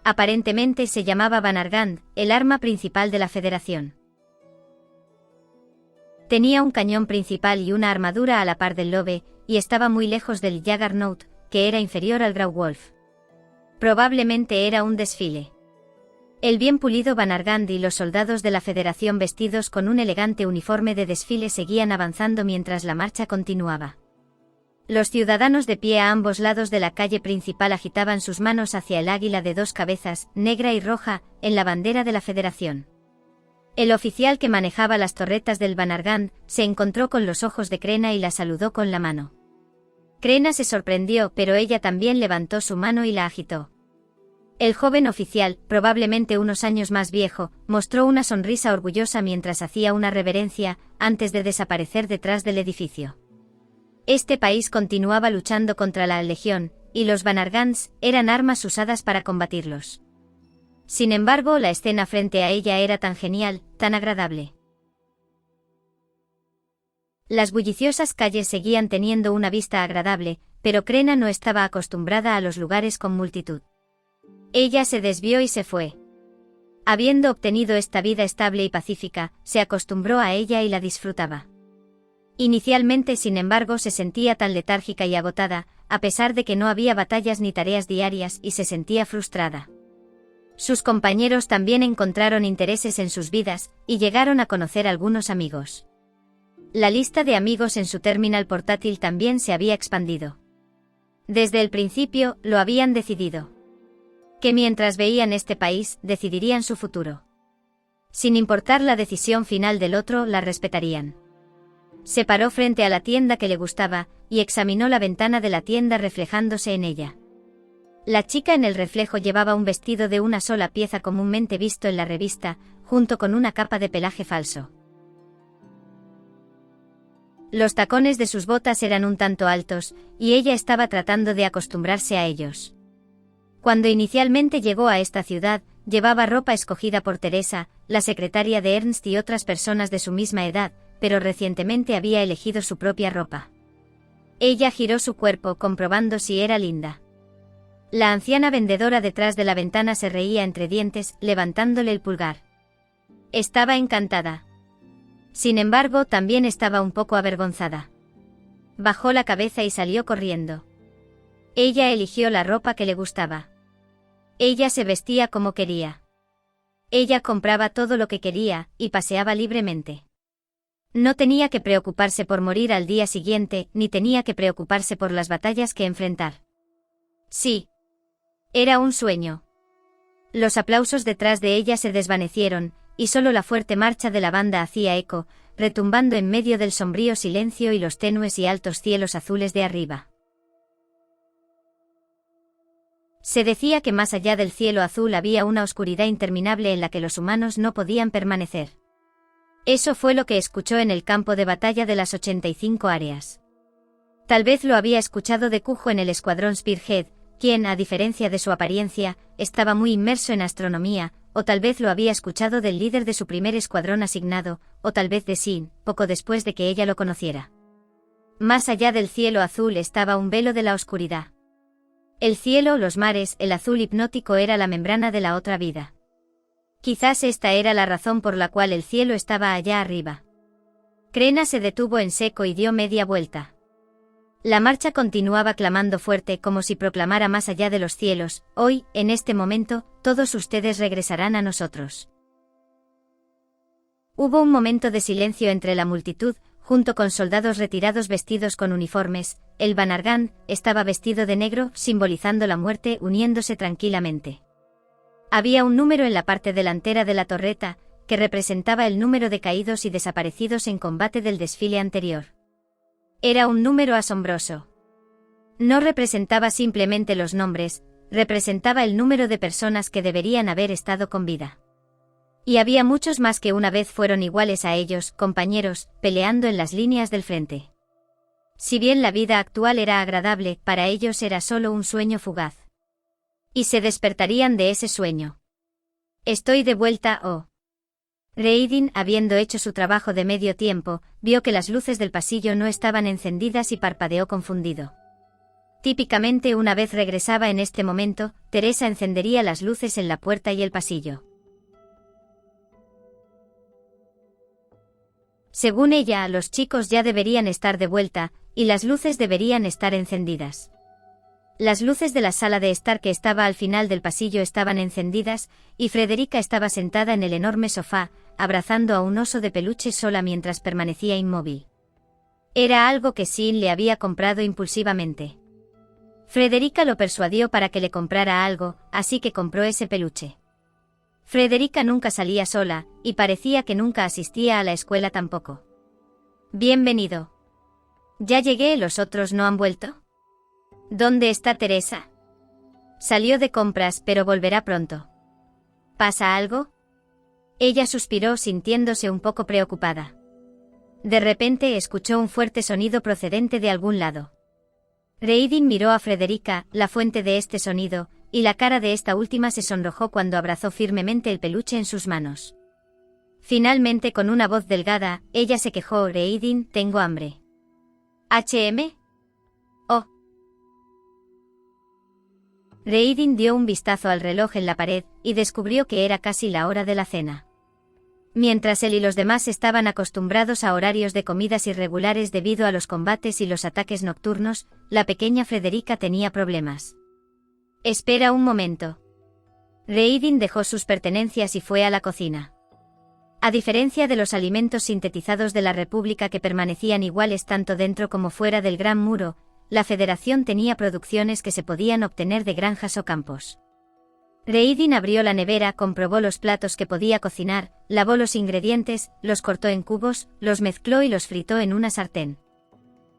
Aparentemente se llamaba Banargand, el arma principal de la Federación. Tenía un cañón principal y una armadura a la par del Lobe, y estaba muy lejos del Juggernaut, que era inferior al Graugwolf. Probablemente era un desfile. El bien pulido Banargand y los soldados de la Federación vestidos con un elegante uniforme de desfile seguían avanzando mientras la marcha continuaba. Los ciudadanos de pie a ambos lados de la calle principal agitaban sus manos hacia el águila de 2 cabezas, negra y roja, en la bandera de la Federación. El oficial que manejaba las torretas del Banargand se encontró con los ojos de Crena y la saludó con la mano. Crena se sorprendió, pero ella también levantó su mano y la agitó. El joven oficial, probablemente unos años más viejo, mostró una sonrisa orgullosa mientras hacía una reverencia, antes de desaparecer detrás del edificio. Este país continuaba luchando contra la Legión, y los Banargands eran armas usadas para combatirlos. Sin embargo, la escena frente a ella era tan genial, tan agradable. Las bulliciosas calles seguían teniendo una vista agradable, pero Crena no estaba acostumbrada a los lugares con multitud. Ella se desvió y se fue. Habiendo obtenido esta vida estable y pacífica, se acostumbró a ella y la disfrutaba. Inicialmente, sin embargo, se sentía tan letárgica y agotada, a pesar de que no había batallas ni tareas diarias, y se sentía frustrada. Sus compañeros también encontraron intereses en sus vidas, y llegaron a conocer algunos amigos. La lista de amigos en su terminal portátil también se había expandido. Desde el principio, lo habían decidido. Que mientras veían este país, decidirían su futuro. Sin importar la decisión final del otro, la respetarían. Se paró frente a la tienda que le gustaba, y examinó la ventana de la tienda reflejándose en ella. La chica en el reflejo llevaba un vestido de una sola pieza comúnmente visto en la revista, junto con una capa de pelaje falso. Los tacones de sus botas eran un tanto altos, y ella estaba tratando de acostumbrarse a ellos. Cuando inicialmente llegó a esta ciudad, llevaba ropa escogida por Teresa, la secretaria de Ernst y otras personas de su misma edad, pero recientemente había elegido su propia ropa. Ella giró su cuerpo comprobando si era linda. La anciana vendedora detrás de la ventana se reía entre dientes, levantándole el pulgar. Estaba encantada. Sin embargo, también estaba un poco avergonzada. Bajó la cabeza y salió corriendo. Ella eligió la ropa que le gustaba. Ella se vestía como quería. Ella compraba todo lo que quería, y paseaba libremente. No tenía que preocuparse por morir al día siguiente, ni tenía que preocuparse por las batallas que enfrentar. Sí. Era un sueño. Los aplausos detrás de ella se desvanecieron, y solo la fuerte marcha de la banda hacía eco, retumbando en medio del sombrío silencio y los tenues y altos cielos azules de arriba. Se decía que más allá del cielo azul había una oscuridad interminable en la que los humanos no podían permanecer. Eso fue lo que escuchó en el campo de batalla de las 85 áreas. Tal vez lo había escuchado de Cujo en el escuadrón Spearhead, quien, a diferencia de su apariencia, estaba muy inmerso en astronomía, o tal vez lo había escuchado del líder de su primer escuadrón asignado, o tal vez de Sin, poco después de que ella lo conociera. Más allá del cielo azul estaba un velo de la oscuridad. El cielo, los mares, el azul hipnótico era la membrana de la otra vida. Quizás esta era la razón por la cual el cielo estaba allá arriba. Crena se detuvo en seco y dio media vuelta. La marcha continuaba clamando fuerte como si proclamara más allá de los cielos: hoy, en este momento, todos ustedes regresarán a nosotros. Hubo un momento de silencio entre la multitud, junto con soldados retirados vestidos con uniformes. El Banargan estaba vestido de negro, simbolizando la muerte, uniéndose tranquilamente. Había un número en la parte delantera de la torreta, que representaba el número de caídos y desaparecidos en combate del desfile anterior. Era un número asombroso. No representaba simplemente los nombres, representaba el número de personas que deberían haber estado con vida. Y había muchos más que una vez fueron iguales a ellos, compañeros, peleando en las líneas del frente. Si bien la vida actual era agradable, para ellos era solo un sueño fugaz. Y se despertarían de ese sueño. Estoy de vuelta, oh. Reidin, habiendo hecho su trabajo de medio tiempo, vio que las luces del pasillo no estaban encendidas y parpadeó confundido. Típicamente, una vez regresaba en este momento, Teresa encendería las luces en la puerta y el pasillo. Según ella, los chicos ya deberían estar de vuelta, y las luces deberían estar encendidas. Las luces de la sala de estar que estaba al final del pasillo estaban encendidas, y Frederica estaba sentada en el enorme sofá, abrazando a un oso de peluche sola mientras permanecía inmóvil. Era algo que Sin le había comprado impulsivamente. Frederica lo persuadió para que le comprara algo, así que compró ese peluche. Frederica nunca salía sola, y parecía que nunca asistía a la escuela tampoco. Bienvenido. Ya llegué, ¿los otros no han vuelto? ¿Dónde está Teresa? Salió de compras, pero volverá pronto. ¿Pasa algo? Ella suspiró, sintiéndose un poco preocupada. De repente escuchó un fuerte sonido procedente de algún lado. Reidin miró a Frederica, la fuente de este sonido, y la cara de esta última se sonrojó cuando abrazó firmemente el peluche en sus manos. Finalmente, con una voz delgada, ella se quejó: Reidin, tengo hambre. ¿HM? Oh. Reidin dio un vistazo al reloj en la pared, y descubrió que era casi la hora de la cena. Mientras él y los demás estaban acostumbrados a horarios de comidas irregulares debido a los combates y los ataques nocturnos, la pequeña Frederica tenía problemas. Espera un momento. Reidin dejó sus pertenencias y fue a la cocina. A diferencia de los alimentos sintetizados de la República que permanecían iguales tanto dentro como fuera del Gran Muro, la Federación tenía producciones que se podían obtener de granjas o campos. Reidin abrió la nevera, comprobó los platos que podía cocinar, lavó los ingredientes, los cortó en cubos, los mezcló y los fritó en una sartén.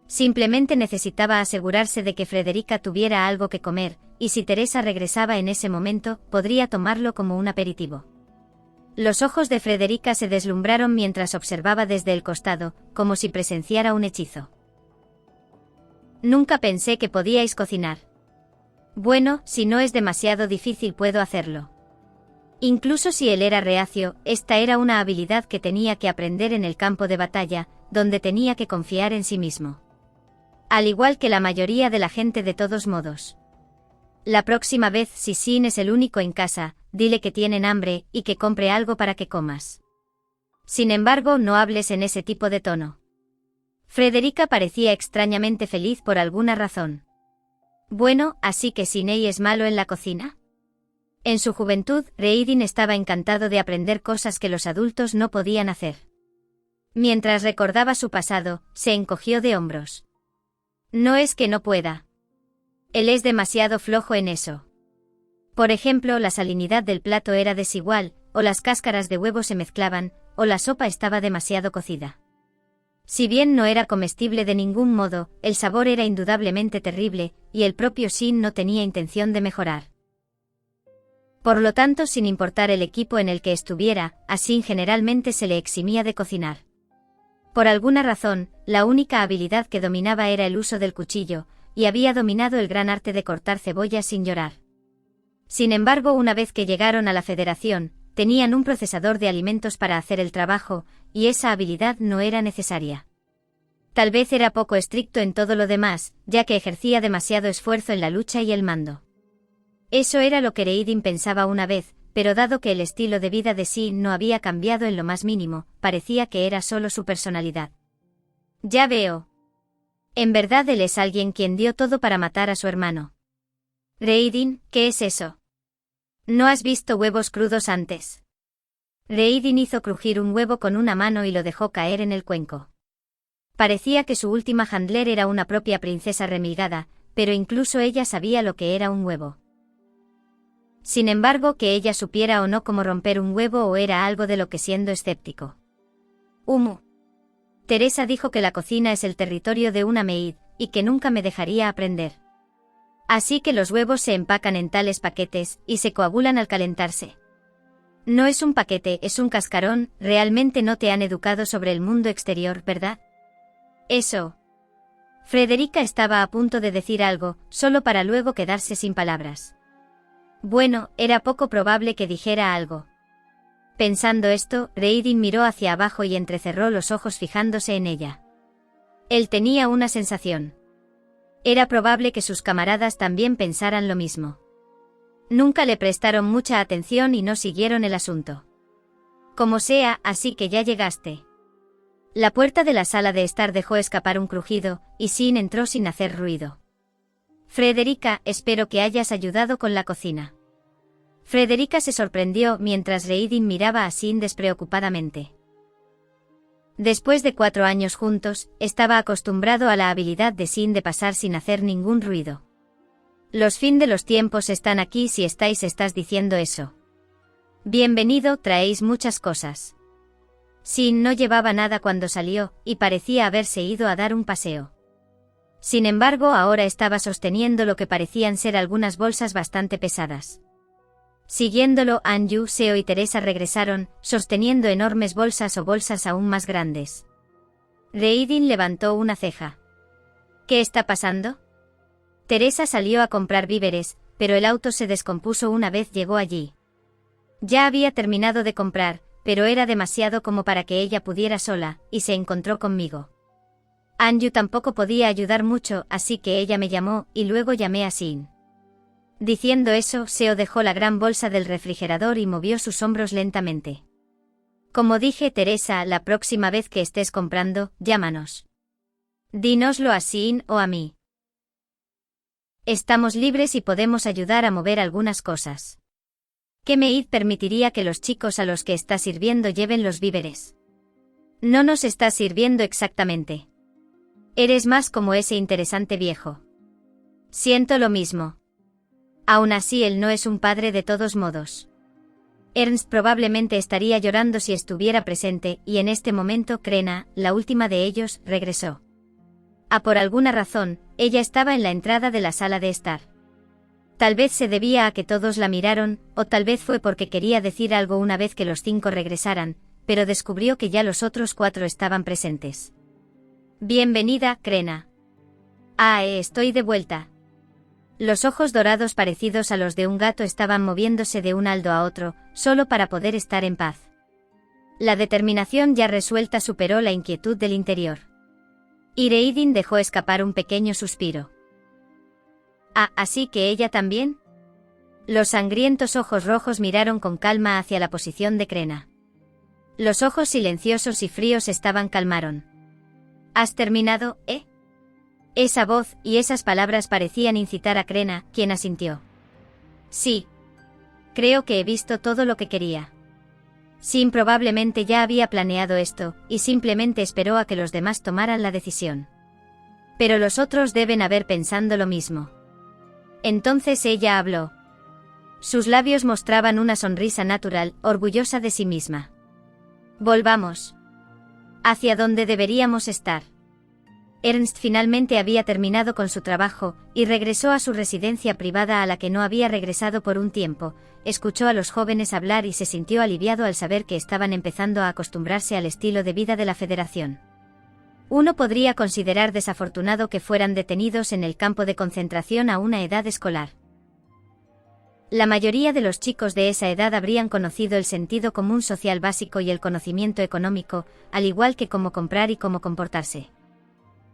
Simplemente necesitaba asegurarse de que Frederica tuviera algo que comer, y si Teresa regresaba en ese momento, podría tomarlo como un aperitivo. Los ojos de Frederica se deslumbraron mientras observaba desde el costado, como si presenciara un hechizo. Nunca pensé que podíais cocinar. Bueno, si no es demasiado difícil puedo hacerlo. Incluso si él era reacio, esta era una habilidad que tenía que aprender en el campo de batalla, donde tenía que confiar en sí mismo. Al igual que la mayoría de la gente de todos modos. La próxima vez, si Sin es el único en casa, dile que tienen hambre y que compre algo para que comas. Sin embargo, no hables en ese tipo de tono. Frederica parecía extrañamente feliz por alguna razón. Bueno, así que Sinei es malo en la cocina. En su juventud, Reidin estaba encantado de aprender cosas que los adultos no podían hacer. Mientras recordaba su pasado, se encogió de hombros. No es que no pueda. Él es demasiado flojo en eso. Por ejemplo, la salinidad del plato era desigual, o las cáscaras de huevo se mezclaban, o la sopa estaba demasiado cocida. Si bien no era comestible de ningún modo, el sabor era indudablemente terrible, y el propio Sin no tenía intención de mejorar. Por lo tanto, sin importar el equipo en el que estuviera, a Sin generalmente se le eximía de cocinar. Por alguna razón, la única habilidad que dominaba era el uso del cuchillo, y había dominado el gran arte de cortar cebollas sin llorar. Sin embargo, una vez que llegaron a la Federación, tenían un procesador de alimentos para hacer el trabajo, y esa habilidad no era necesaria. Tal vez era poco estricto en todo lo demás, ya que ejercía demasiado esfuerzo en la lucha y el mando. Eso era lo que Reidin pensaba una vez, pero dado que el estilo de vida de Sin no había cambiado en lo más mínimo, parecía que era solo su personalidad. Ya veo. En verdad él es alguien quien dio todo para matar a su hermano. Reidin, ¿qué es eso? ¿No has visto huevos crudos antes? Reidin hizo crujir un huevo con una mano y lo dejó caer en el cuenco. Parecía que su última handler era una propia princesa remilgada, pero incluso ella sabía lo que era un huevo. Sin embargo, que ella supiera o no cómo romper un huevo o era algo de lo que siendo escéptico. Teresa dijo que la cocina es el territorio de una maid, y que nunca me dejaría aprender. Así que los huevos se empacan en tales paquetes, y se coagulan al calentarse. No es un paquete, es un cascarón. Realmente no te han educado sobre el mundo exterior, ¿verdad? Eso. Frederica estaba a punto de decir algo, solo para luego quedarse sin palabras. Bueno, era poco probable que dijera algo. Pensando esto, Reidin miró hacia abajo y entrecerró los ojos fijándose en ella. Él tenía una sensación. Era probable que sus camaradas también pensaran lo mismo. Nunca le prestaron mucha atención y no siguieron el asunto. Como sea, así que ya llegaste. La puerta de la sala de estar dejó escapar un crujido, y Sin entró sin hacer ruido. Frederica, espero que hayas ayudado con la cocina. Frederica se sorprendió mientras Reidin miraba a Sin despreocupadamente. Después de 4 años juntos, estaba acostumbrado a la habilidad de Sin de pasar sin hacer ningún ruido. Los fin de los tiempos están aquí si estás diciendo eso. Bienvenido, traéis muchas cosas. Sin no llevaba nada cuando salió, y parecía haberse ido a dar un paseo. Sin embargo, ahora estaba sosteniendo lo que parecían ser algunas bolsas bastante pesadas. Siguiéndolo, Anju, Seo y Teresa regresaron, sosteniendo enormes bolsas o bolsas aún más grandes. Reidin levantó una ceja. ¿Qué está pasando? Teresa salió a comprar víveres, pero el auto se descompuso una vez llegó allí. Ya había terminado de comprar, pero era demasiado como para que ella pudiera sola, y se encontró conmigo. Anju tampoco podía ayudar mucho, así que ella me llamó, y luego llamé a Sin. Diciendo eso, Seo dejó la gran bolsa del refrigerador y movió sus hombros lentamente. Como dije, Teresa, la próxima vez que estés comprando, llámanos. Dínoslo a Sin o a mí. Estamos libres y podemos ayudar a mover algunas cosas. ¿Qué Meid permitiría que los chicos a los que está sirviendo lleven los víveres? No nos estás sirviendo exactamente. Eres más como ese interesante viejo. Siento lo mismo. Aún así, él no es un padre de todos modos. Ernst probablemente estaría llorando si estuviera presente, y en este momento Krena, la última de ellos, regresó. Por alguna razón, ella estaba en la entrada de la sala de estar. Tal vez se debía a que todos la miraron, o tal vez fue porque quería decir algo una vez que los 5 regresaran, pero descubrió que ya los otros 4 estaban presentes. Bienvenida, Krena. Estoy de vuelta. Los ojos dorados parecidos a los de un gato estaban moviéndose de un lado a otro, solo para poder estar en paz. La determinación ya resuelta superó la inquietud del interior. Ireidin dejó escapar un pequeño suspiro. ¿Así que ella también? Los sangrientos ojos rojos miraron con calma hacia la posición de Krena. Los ojos silenciosos y fríos calmaron. ¿Has terminado, Esa voz y esas palabras parecían incitar a Krena, quien asintió. Sí. Creo que he visto todo lo que quería. Sin probablemente ya había planeado esto, y simplemente esperó a que los demás tomaran la decisión. Pero los otros deben haber pensado lo mismo. Entonces ella habló. Sus labios mostraban una sonrisa natural, orgullosa de sí misma. Volvamos. ¿Hacia dónde deberíamos estar? Ernst finalmente había terminado con su trabajo, y regresó a su residencia privada a la que no había regresado por un tiempo, escuchó a los jóvenes hablar y se sintió aliviado al saber que estaban empezando a acostumbrarse al estilo de vida de la Federación. Uno podría considerar desafortunado que fueran detenidos en el campo de concentración a una edad escolar. La mayoría de los chicos de esa edad habrían conocido el sentido común social básico y el conocimiento económico, al igual que cómo comprar y cómo comportarse.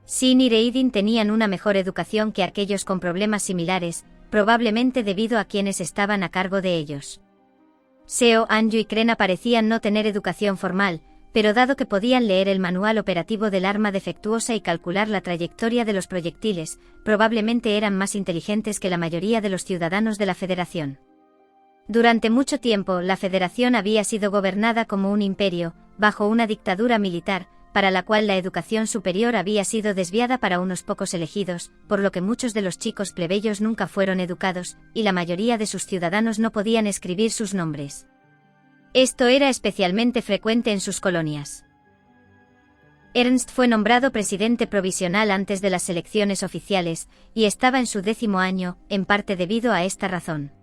Sin y Reidin tenían una mejor educación que aquellos con problemas similares, probablemente debido a quienes estaban a cargo de ellos. Seo, Anju y Krena parecían no tener educación formal, pero dado que podían leer el manual operativo del arma defectuosa y calcular la trayectoria de los proyectiles, probablemente eran más inteligentes que la mayoría de los ciudadanos de la Federación. Durante mucho tiempo, la Federación había sido gobernada como un imperio, bajo una dictadura militar, para la cual la educación superior había sido desviada para unos pocos elegidos, por lo que muchos de los chicos plebeyos nunca fueron educados, y la mayoría de sus ciudadanos no podían escribir sus nombres. Esto era especialmente frecuente en sus colonias. Ernst fue nombrado presidente provisional antes de las elecciones oficiales, y estaba en su 10º año, en parte debido a esta razón.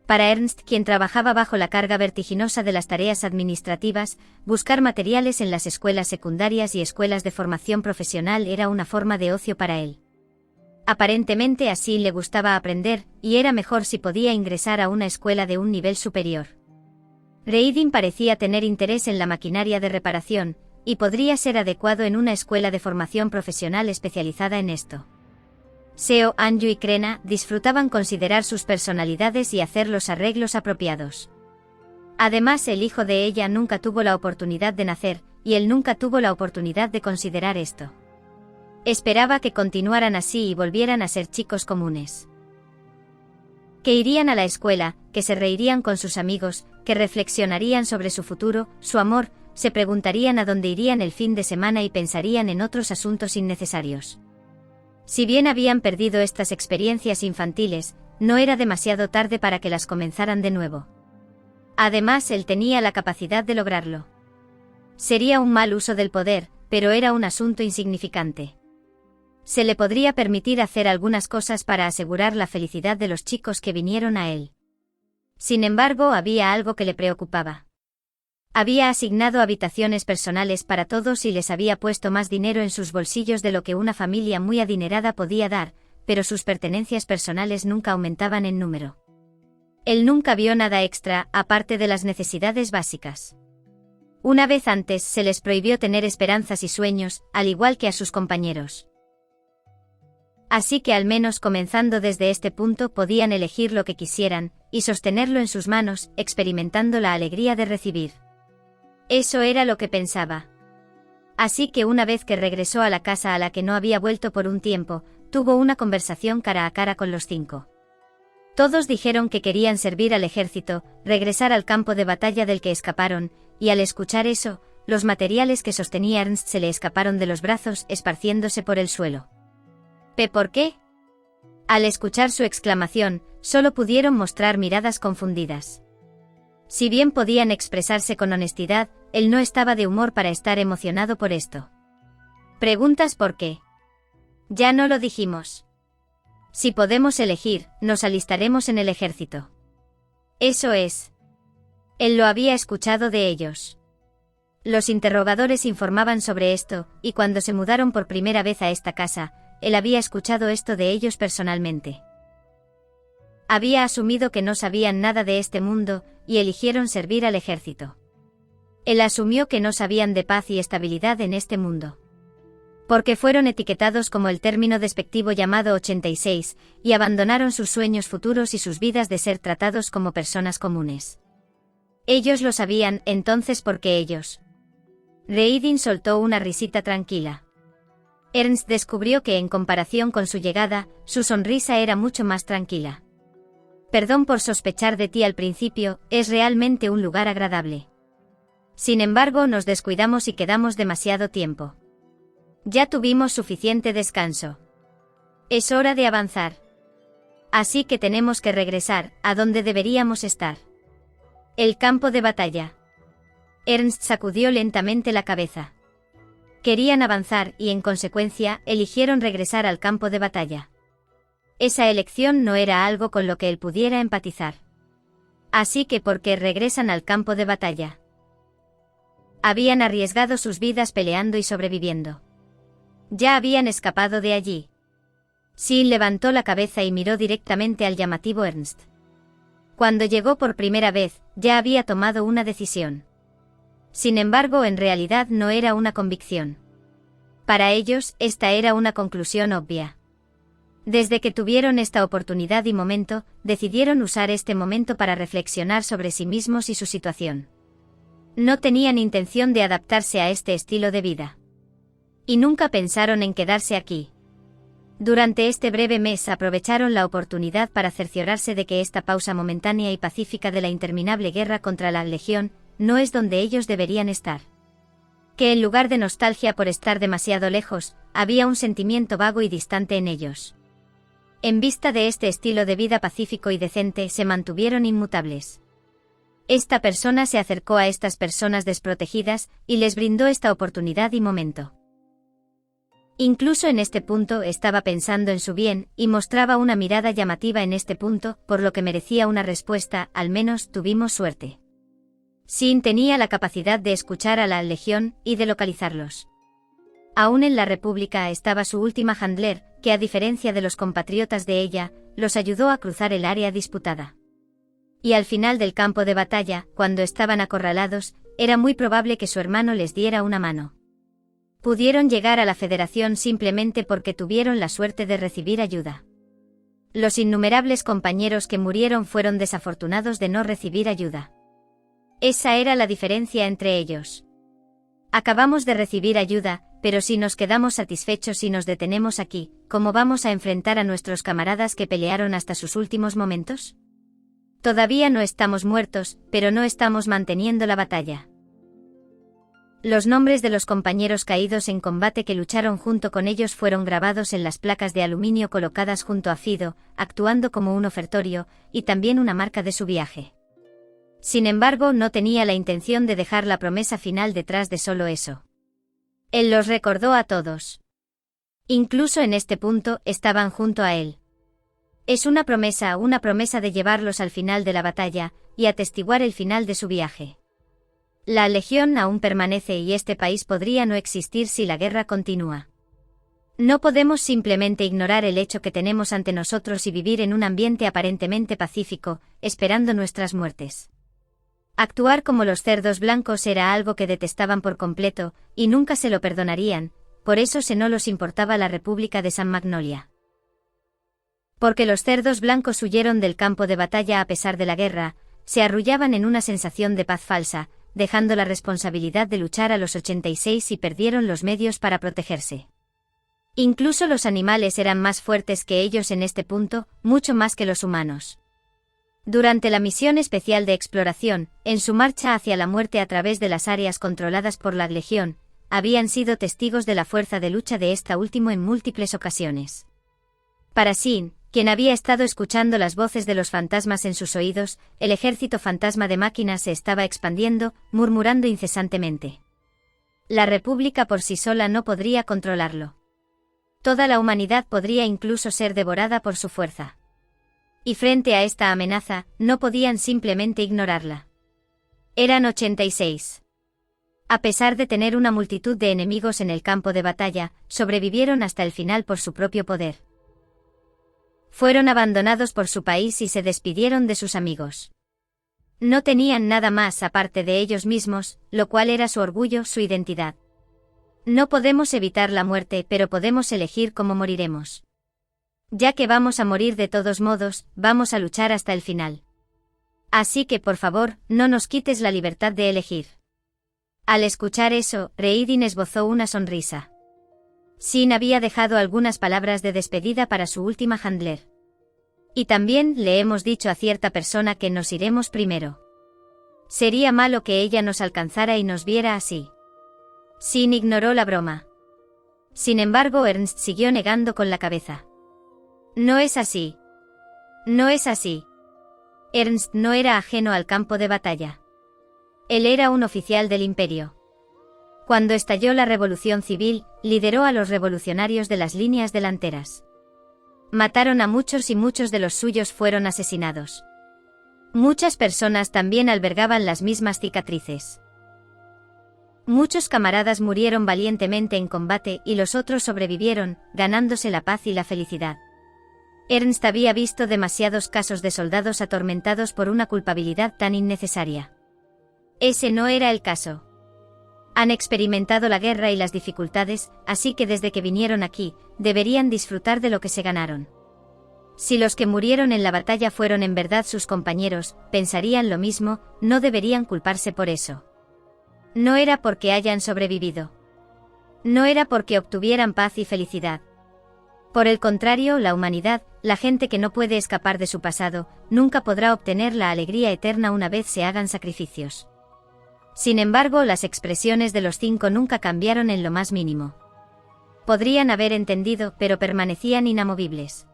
Para Ernst, quien trabajaba bajo la carga vertiginosa de las tareas administrativas, buscar materiales en las escuelas secundarias y escuelas de formación profesional era una forma de ocio para él. Aparentemente así le gustaba aprender, y era mejor si podía ingresar a una escuela de un nivel superior. Reidin parecía tener interés en la maquinaria de reparación, y podría ser adecuado en una escuela de formación profesional especializada en esto. Seo, Anju y Krena disfrutaban considerar sus personalidades y hacer los arreglos apropiados. Además, el hijo de ella nunca tuvo la oportunidad de nacer, y él nunca tuvo la oportunidad de considerar esto. Esperaba que continuaran así y volvieran a ser chicos comunes. Que irían a la escuela, que se reirían con sus amigos, que reflexionarían sobre su futuro, su amor, se preguntarían a dónde irían el fin de semana y pensarían en otros asuntos innecesarios. Si bien habían perdido estas experiencias infantiles, no era demasiado tarde para que las comenzaran de nuevo. Además, él tenía la capacidad de lograrlo. Sería un mal uso del poder, pero era un asunto insignificante. Se le podría permitir hacer algunas cosas para asegurar la felicidad de los chicos que vinieron a él. Sin embargo, había algo que le preocupaba. Había asignado habitaciones personales para todos y les había puesto más dinero en sus bolsillos de lo que una familia muy adinerada podía dar, pero sus pertenencias personales nunca aumentaban en número. Él nunca vio nada extra, aparte de las necesidades básicas. Una vez antes se les prohibió tener esperanzas y sueños, al igual que a sus compañeros. Así que al menos comenzando desde este punto podían elegir lo que quisieran, y sostenerlo en sus manos, experimentando la alegría de recibir. Eso era lo que pensaba. Así que una vez que regresó a la casa a la que no había vuelto por un tiempo, tuvo una conversación cara a cara con los 5. Todos dijeron que querían servir al ejército, regresar al campo de batalla del que escaparon, y al escuchar eso, los materiales que sostenía Ernst se le escaparon de los brazos, esparciéndose por el suelo. ¿Por qué? Al escuchar su exclamación, solo pudieron mostrar miradas confundidas. Si bien podían expresarse con honestidad, él no estaba de humor para estar emocionado por esto. ¿Preguntas por qué? Ya no lo dijimos. Si podemos elegir, nos alistaremos en el ejército. Eso es. Él lo había escuchado de ellos. Los interrogadores informaban sobre esto, y cuando se mudaron por primera vez a esta casa, él había escuchado esto de ellos personalmente. Había asumido que no sabían nada de este mundo, y eligieron servir al ejército. Él asumió que no sabían de paz y estabilidad en este mundo. Porque fueron etiquetados como el término despectivo llamado 86, y abandonaron sus sueños futuros y sus vidas de ser tratados como personas comunes. Ellos lo sabían, entonces ¿por qué ellos? Reidin soltó una risita tranquila. Ernst descubrió que en comparación con su llegada, su sonrisa era mucho más tranquila. Perdón por sospechar de ti al principio, es realmente un lugar agradable. Sin embargo, nos descuidamos y quedamos demasiado tiempo. Ya tuvimos suficiente descanso. Es hora de avanzar. Así que tenemos que regresar, a donde deberíamos estar. El campo de batalla. Ernst sacudió lentamente la cabeza. Querían avanzar y en consecuencia, eligieron regresar al campo de batalla. Esa elección no era algo con lo que él pudiera empatizar. Así que ¿por qué regresan al campo de batalla? Habían arriesgado sus vidas peleando y sobreviviendo. Ya habían escapado de allí. Sin levantó la cabeza y miró directamente al llamativo Ernst. Cuando llegó por primera vez, ya había tomado una decisión. Sin embargo, en realidad no era una convicción. Para ellos, esta era una conclusión obvia. Desde que tuvieron esta oportunidad y momento, decidieron usar este momento para reflexionar sobre sí mismos y su situación. No tenían intención de adaptarse a este estilo de vida. Y nunca pensaron en quedarse aquí. Durante este breve mes aprovecharon la oportunidad para cerciorarse de que esta pausa momentánea y pacífica de la interminable guerra contra la Legión no es donde ellos deberían estar. Que en lugar de nostalgia por estar demasiado lejos, había un sentimiento vago y distante en ellos. En vista de este estilo de vida pacífico y decente, se mantuvieron inmutables. Esta persona se acercó a estas personas desprotegidas y les brindó esta oportunidad y momento. Incluso en este punto estaba pensando en su bien, y mostraba una mirada llamativa en este punto, por lo que merecía una respuesta, al menos tuvimos suerte. Sin tenía la capacidad de escuchar a la Legión, y de localizarlos. Aún en la República estaba su última handler, que a diferencia de los compatriotas de ella, los ayudó a cruzar el área disputada. Y al final del campo de batalla, cuando estaban acorralados, era muy probable que su hermano les diera una mano. Pudieron llegar a la Federación simplemente porque tuvieron la suerte de recibir ayuda. Los innumerables compañeros que murieron fueron desafortunados de no recibir ayuda. Esa era la diferencia entre ellos. Acabamos de recibir ayuda, pero si nos quedamos satisfechos y nos detenemos aquí, ¿cómo vamos a enfrentar a nuestros camaradas que pelearon hasta sus últimos momentos? Todavía no estamos muertos, pero no estamos manteniendo la batalla. Los nombres de los compañeros caídos en combate que lucharon junto con ellos fueron grabados en las placas de aluminio colocadas junto a Fido, actuando como un ofertorio, y también una marca de su viaje. Sin embargo, no tenía la intención de dejar la promesa final detrás de solo eso. Él los recordó a todos. Incluso en este punto, estaban junto a él. Es una promesa de llevarlos al final de la batalla, y atestiguar el final de su viaje. La Legión aún permanece y este país podría no existir si la guerra continúa. No podemos simplemente ignorar el hecho que tenemos ante nosotros y vivir en un ambiente aparentemente pacífico, esperando nuestras muertes. Actuar como los cerdos blancos era algo que detestaban por completo, y nunca se lo perdonarían, por eso no los importaba la República de San Magnolia. Porque los cerdos blancos huyeron del campo de batalla a pesar de la guerra, se arrullaban en una sensación de paz falsa, dejando la responsabilidad de luchar a los 86 y perdieron los medios para protegerse. Incluso los animales eran más fuertes que ellos en este punto, mucho más que los humanos. Durante la misión especial de exploración, en su marcha hacia la muerte a través de las áreas controladas por la Legión, habían sido testigos de la fuerza de lucha de esta última en múltiples ocasiones. Para Sin, quien había estado escuchando las voces de los fantasmas en sus oídos, el ejército fantasma de máquinas se estaba expandiendo, murmurando incesantemente. La República por sí sola no podría controlarlo. Toda la humanidad podría incluso ser devorada por su fuerza. Y frente a esta amenaza, no podían simplemente ignorarla. Eran 86. A pesar de tener una multitud de enemigos en el campo de batalla, sobrevivieron hasta el final por su propio poder. Fueron abandonados por su país y se despidieron de sus amigos. No tenían nada más aparte de ellos mismos, lo cual era su orgullo, su identidad. No podemos evitar la muerte, pero podemos elegir cómo moriremos. Ya que vamos a morir de todos modos, vamos a luchar hasta el final. Así que por favor, no nos quites la libertad de elegir. Al escuchar eso, Reidin esbozó una sonrisa. Sin había dejado algunas palabras de despedida para su última handler. Y también le hemos dicho a cierta persona que nos iremos primero. Sería malo que ella nos alcanzara y nos viera así. Sin ignoró la broma. Sin embargo, Ernst siguió negando con la cabeza. No es así. No es así. Ernst no era ajeno al campo de batalla. Él era un oficial del Imperio. Cuando estalló la Revolución Civil, lideró a los revolucionarios de las líneas delanteras. Mataron a muchos y muchos de los suyos fueron asesinados. Muchas personas también albergaban las mismas cicatrices. Muchos camaradas murieron valientemente en combate y los otros sobrevivieron, ganándose la paz y la felicidad. Ernst había visto demasiados casos de soldados atormentados por una culpabilidad tan innecesaria. Ese no era el caso. Han experimentado la guerra y las dificultades, así que desde que vinieron aquí, deberían disfrutar de lo que se ganaron. Si los que murieron en la batalla fueron en verdad sus compañeros, pensarían lo mismo, no deberían culparse por eso. No era porque hayan sobrevivido. No era porque obtuvieran paz y felicidad. Por el contrario, la humanidad, la gente que no puede escapar de su pasado, nunca podrá obtener la alegría eterna una vez se hagan sacrificios. Sin embargo, las expresiones de los 5 nunca cambiaron en lo más mínimo. Podrían haber entendido, pero permanecían inamovibles.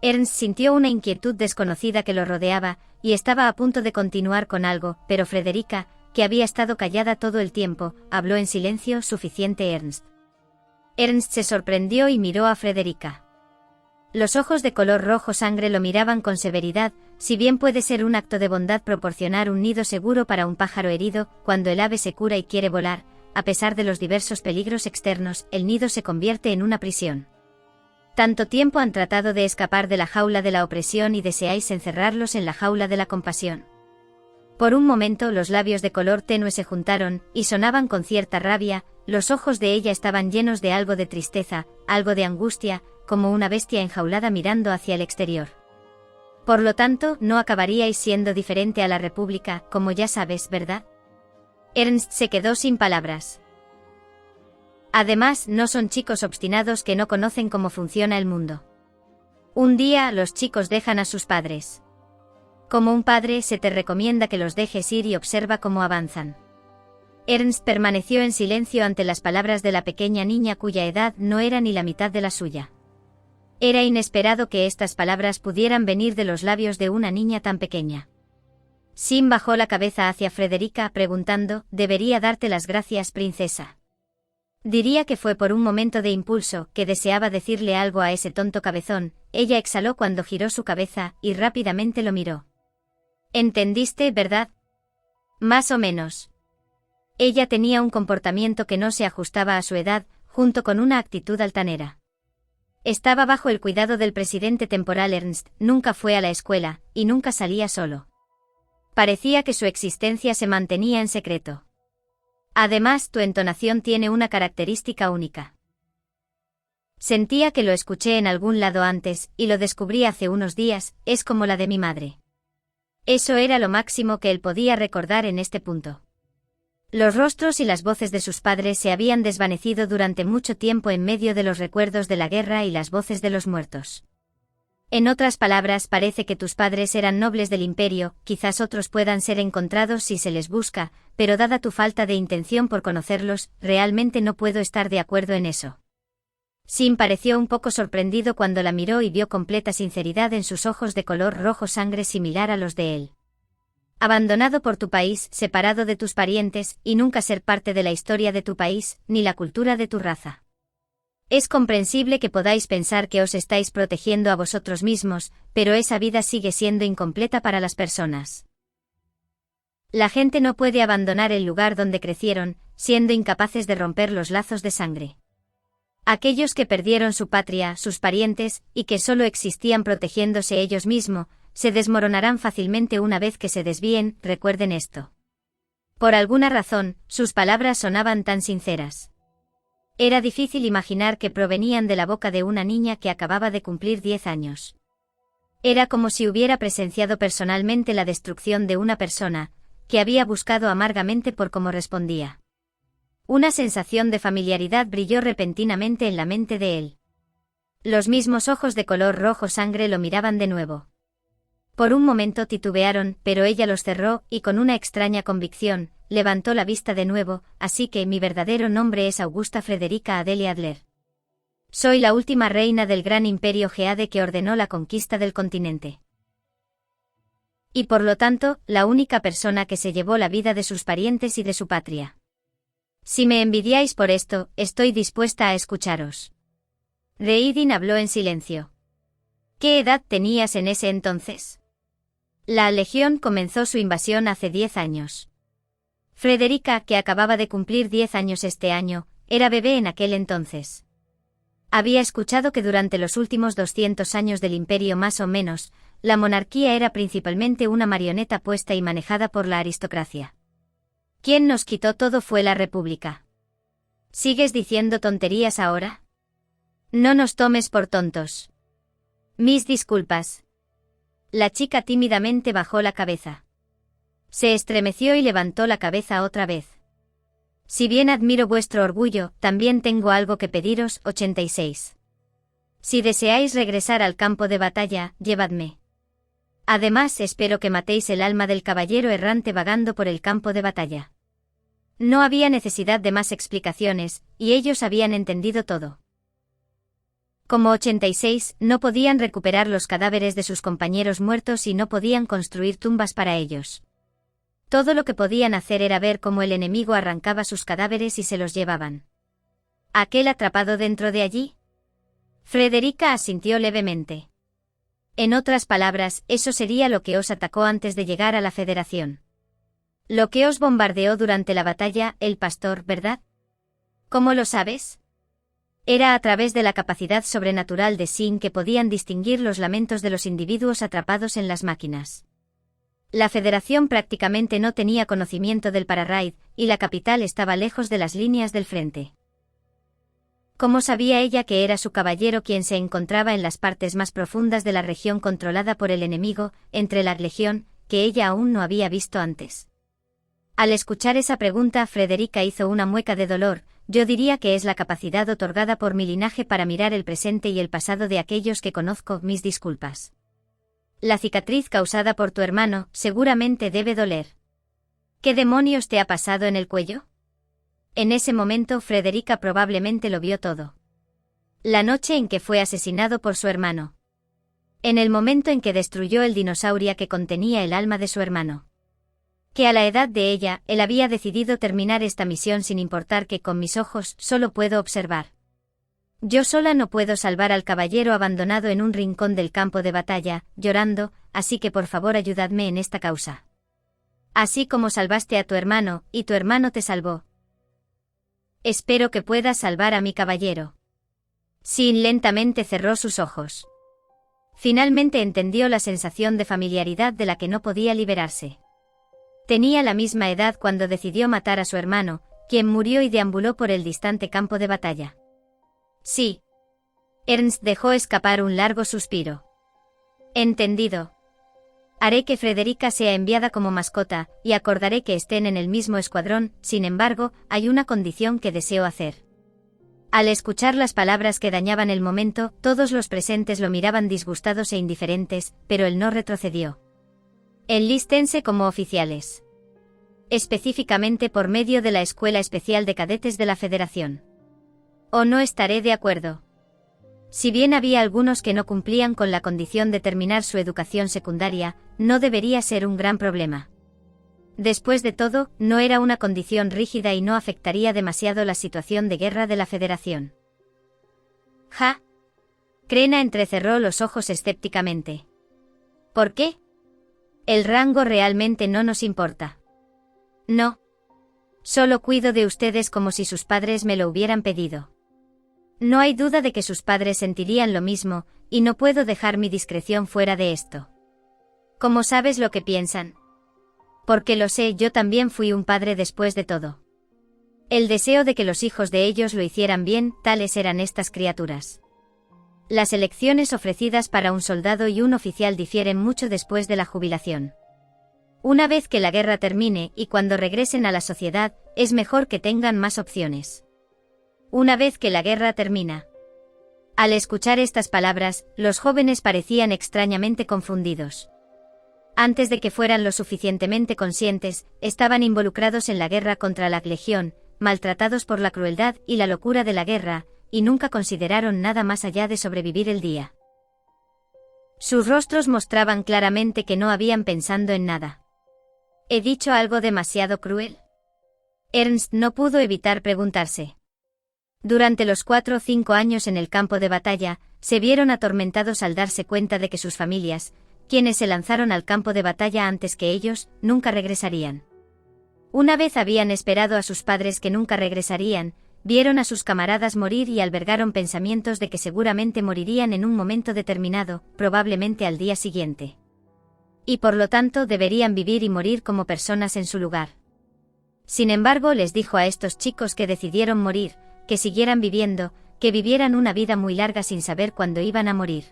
Ernst sintió una inquietud desconocida que lo rodeaba, y estaba a punto de continuar con algo, pero Frederica, que había estado callada todo el tiempo, habló en silencio suficiente. Ernst se sorprendió y miró a Frederica. Los ojos de color rojo sangre lo miraban con severidad. Si bien puede ser un acto de bondad proporcionar un nido seguro para un pájaro herido, cuando el ave se cura y quiere volar, a pesar de los diversos peligros externos, el nido se convierte en una prisión. Tanto tiempo han tratado de escapar de la jaula de la opresión y deseáis encerrarlos en la jaula de la compasión. Por un momento los labios de color tenue se juntaron, y sonaban con cierta rabia, los ojos de ella estaban llenos de algo de tristeza, algo de angustia, como una bestia enjaulada mirando hacia el exterior. Por lo tanto, no acabaríais siendo diferente a la República, como ya sabes, ¿verdad? Ernst se quedó sin palabras. Además, no son chicos obstinados que no conocen cómo funciona el mundo. Un día, los chicos dejan a sus padres. Como un padre, se te recomienda que los dejes ir y observa cómo avanzan. Ernst permaneció en silencio ante las palabras de la pequeña niña cuya edad no era ni la mitad de la suya. Era inesperado que estas palabras pudieran venir de los labios de una niña tan pequeña. Sin bajó la cabeza hacia Frederica preguntando, «¿Debería darte las gracias, princesa?» Diría que fue por un momento de impulso, que deseaba decirle algo a ese tonto cabezón. Ella exhaló cuando giró su cabeza, y rápidamente lo miró. «¿Entendiste, verdad?» «Más o menos». Ella tenía un comportamiento que no se ajustaba a su edad, junto con una actitud altanera. Estaba bajo el cuidado del presidente temporal. Ernst nunca fue a la escuela, y nunca salía solo. Parecía que su existencia se mantenía en secreto. Además, tu entonación tiene una característica única. Sentía que lo escuché en algún lado antes, y lo descubrí hace unos días, es como la de mi madre. Eso era lo máximo que él podía recordar en este punto. Los rostros y las voces de sus padres se habían desvanecido durante mucho tiempo en medio de los recuerdos de la guerra y las voces de los muertos. En otras palabras, parece que tus padres eran nobles del imperio, quizás otros puedan ser encontrados si se les busca, pero dada tu falta de intención por conocerlos, realmente no puedo estar de acuerdo en eso. Sim pareció un poco sorprendido cuando la miró y vio completa sinceridad en sus ojos de color rojo sangre similar a los de él. Abandonado por tu país, separado de tus parientes, y nunca ser parte de la historia de tu país, ni la cultura de tu raza. Es comprensible que podáis pensar que os estáis protegiendo a vosotros mismos, pero esa vida sigue siendo incompleta para las personas. La gente no puede abandonar el lugar donde crecieron, siendo incapaces de romper los lazos de sangre. Aquellos que perdieron su patria, sus parientes, y que solo existían protegiéndose ellos mismos, se desmoronarán fácilmente una vez que se desvíen, recuerden esto. Por alguna razón, sus palabras sonaban tan sinceras. Era difícil imaginar que provenían de la boca de una niña que acababa de cumplir 10 años. Era como si hubiera presenciado personalmente la destrucción de una persona, que había buscado amargamente por cómo respondía. Una sensación de familiaridad brilló repentinamente en la mente de él. Los mismos ojos de color rojo sangre lo miraban de nuevo. Por un momento titubearon, pero ella los cerró, y con una extraña convicción, levantó la vista de nuevo, así que mi verdadero nombre es Augusta Frederica Adelia Adler. Soy la última reina del gran imperio Geade que ordenó la conquista del continente. Y por lo tanto, la única persona que se llevó la vida de sus parientes y de su patria. Si me envidiáis por esto, estoy dispuesta a escucharos. Reidin habló en silencio. ¿Qué edad tenías en ese entonces? La Legión comenzó su invasión hace 10 años. Frederica, que acababa de cumplir 10 años este año, era bebé en aquel entonces. Había escuchado que durante los últimos 200 años del imperio más o menos, la monarquía era principalmente una marioneta puesta y manejada por la aristocracia. Quien nos quitó todo fue la República. ¿Sigues diciendo tonterías ahora? No nos tomes por tontos. Mis disculpas. La chica tímidamente bajó la cabeza. Se estremeció y levantó la cabeza otra vez. Si bien admiro vuestro orgullo, también tengo algo que pediros. 86. Si deseáis regresar al campo de batalla, llevadme. Además, espero que matéis el alma del caballero errante vagando por el campo de batalla. No había necesidad de más explicaciones, y ellos habían entendido todo. Como 86, no podían recuperar los cadáveres de sus compañeros muertos y no podían construir tumbas para ellos. Todo lo que podían hacer era ver cómo el enemigo arrancaba sus cadáveres y se los llevaban. ¿Aquel atrapado dentro de allí? Frederica asintió levemente. En otras palabras, eso sería lo que os atacó antes de llegar a la Federación. Lo que os bombardeó durante la batalla, el pastor, ¿verdad? ¿Cómo lo sabes? Era a través de la capacidad sobrenatural de Sin que podían distinguir los lamentos de los individuos atrapados en las máquinas. La Federación prácticamente no tenía conocimiento del Pararaid, y la capital estaba lejos de las líneas del frente. ¿Cómo sabía ella que era su caballero quien se encontraba en las partes más profundas de la región controlada por el enemigo, entre la Legión, que ella aún no había visto antes? Al escuchar esa pregunta, Frederica hizo una mueca de dolor. Yo diría que es la capacidad otorgada por mi linaje para mirar el presente y el pasado de aquellos que conozco. Mis disculpas. La cicatriz causada por tu hermano seguramente debe doler. ¿Qué demonios te ha pasado en el cuello? En ese momento Frederica probablemente lo vio todo. La noche en que fue asesinado por su hermano. En el momento en que destruyó el dinosaurio que contenía el alma de su hermano. Que a la edad de ella, él había decidido terminar esta misión sin importar que con mis ojos solo puedo observar. Yo sola no puedo salvar al caballero abandonado en un rincón del campo de batalla, llorando, así que por favor ayudadme en esta causa. Así como salvaste a tu hermano, y tu hermano te salvó. Espero que puedas salvar a mi caballero. Sin lentamente cerró sus ojos. Finalmente entendió la sensación de familiaridad de la que no podía liberarse. Tenía la misma edad cuando decidió matar a su hermano, quien murió y deambuló por el distante campo de batalla. Sí. Ernst dejó escapar un largo suspiro. Entendido. Haré que Frederica sea enviada como mascota, y acordaré que estén en el mismo escuadrón. Sin embargo, hay una condición que deseo hacer. Al escuchar las palabras que dañaban el momento, todos los presentes lo miraban disgustados e indiferentes, pero él no retrocedió. Enlístense como oficiales. Específicamente por medio de la Escuela Especial de Cadetes de la Federación. O no estaré de acuerdo. Si bien había algunos que no cumplían con la condición de terminar su educación secundaria, no debería ser un gran problema. Después de todo, no era una condición rígida y no afectaría demasiado la situación de guerra de la Federación. Ja. Krena entrecerró los ojos escépticamente. ¿Por qué? El rango realmente no nos importa. No. Solo cuido de ustedes como si sus padres me lo hubieran pedido. No hay duda de que sus padres sentirían lo mismo, y no puedo dejar mi discreción fuera de esto. ¿Cómo sabes lo que piensan? Porque lo sé, yo también fui un padre después de todo. El deseo de que los hijos de ellos lo hicieran bien, tales eran estas criaturas. Las elecciones ofrecidas para un soldado y un oficial difieren mucho después de la jubilación. Una vez que la guerra termine y cuando regresen a la sociedad, es mejor que tengan más opciones. Una vez que la guerra termina. Al escuchar estas palabras, los jóvenes parecían extrañamente confundidos. Antes de que fueran lo suficientemente conscientes, estaban involucrados en la guerra contra la Legión, maltratados por la crueldad y la locura de la guerra, y nunca consideraron nada más allá de sobrevivir el día. Sus rostros mostraban claramente que no habían pensado en nada. ¿He dicho algo demasiado cruel? Ernst no pudo evitar preguntarse. Durante los 4 o 5 años en el campo de batalla, se vieron atormentados al darse cuenta de que sus familias, quienes se lanzaron al campo de batalla antes que ellos, nunca regresarían. Una vez habían esperado a sus padres que nunca regresarían, vieron a sus camaradas morir y albergaron pensamientos de que seguramente morirían en un momento determinado, probablemente al día siguiente. Y por lo tanto deberían vivir y morir como personas en su lugar. Sin embargo, les dijo a estos chicos que decidieron morir, que siguieran viviendo, que vivieran una vida muy larga sin saber cuándo iban a morir.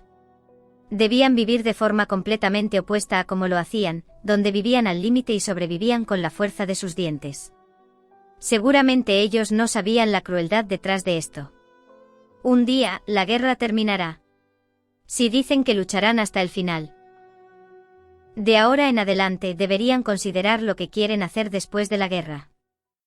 Debían vivir de forma completamente opuesta a como lo hacían, donde vivían al límite y sobrevivían con la fuerza de sus dientes. Seguramente ellos no sabían la crueldad detrás de esto. Un día, la guerra terminará. Si dicen que lucharán hasta el final. De ahora en adelante deberían considerar lo que quieren hacer después de la guerra.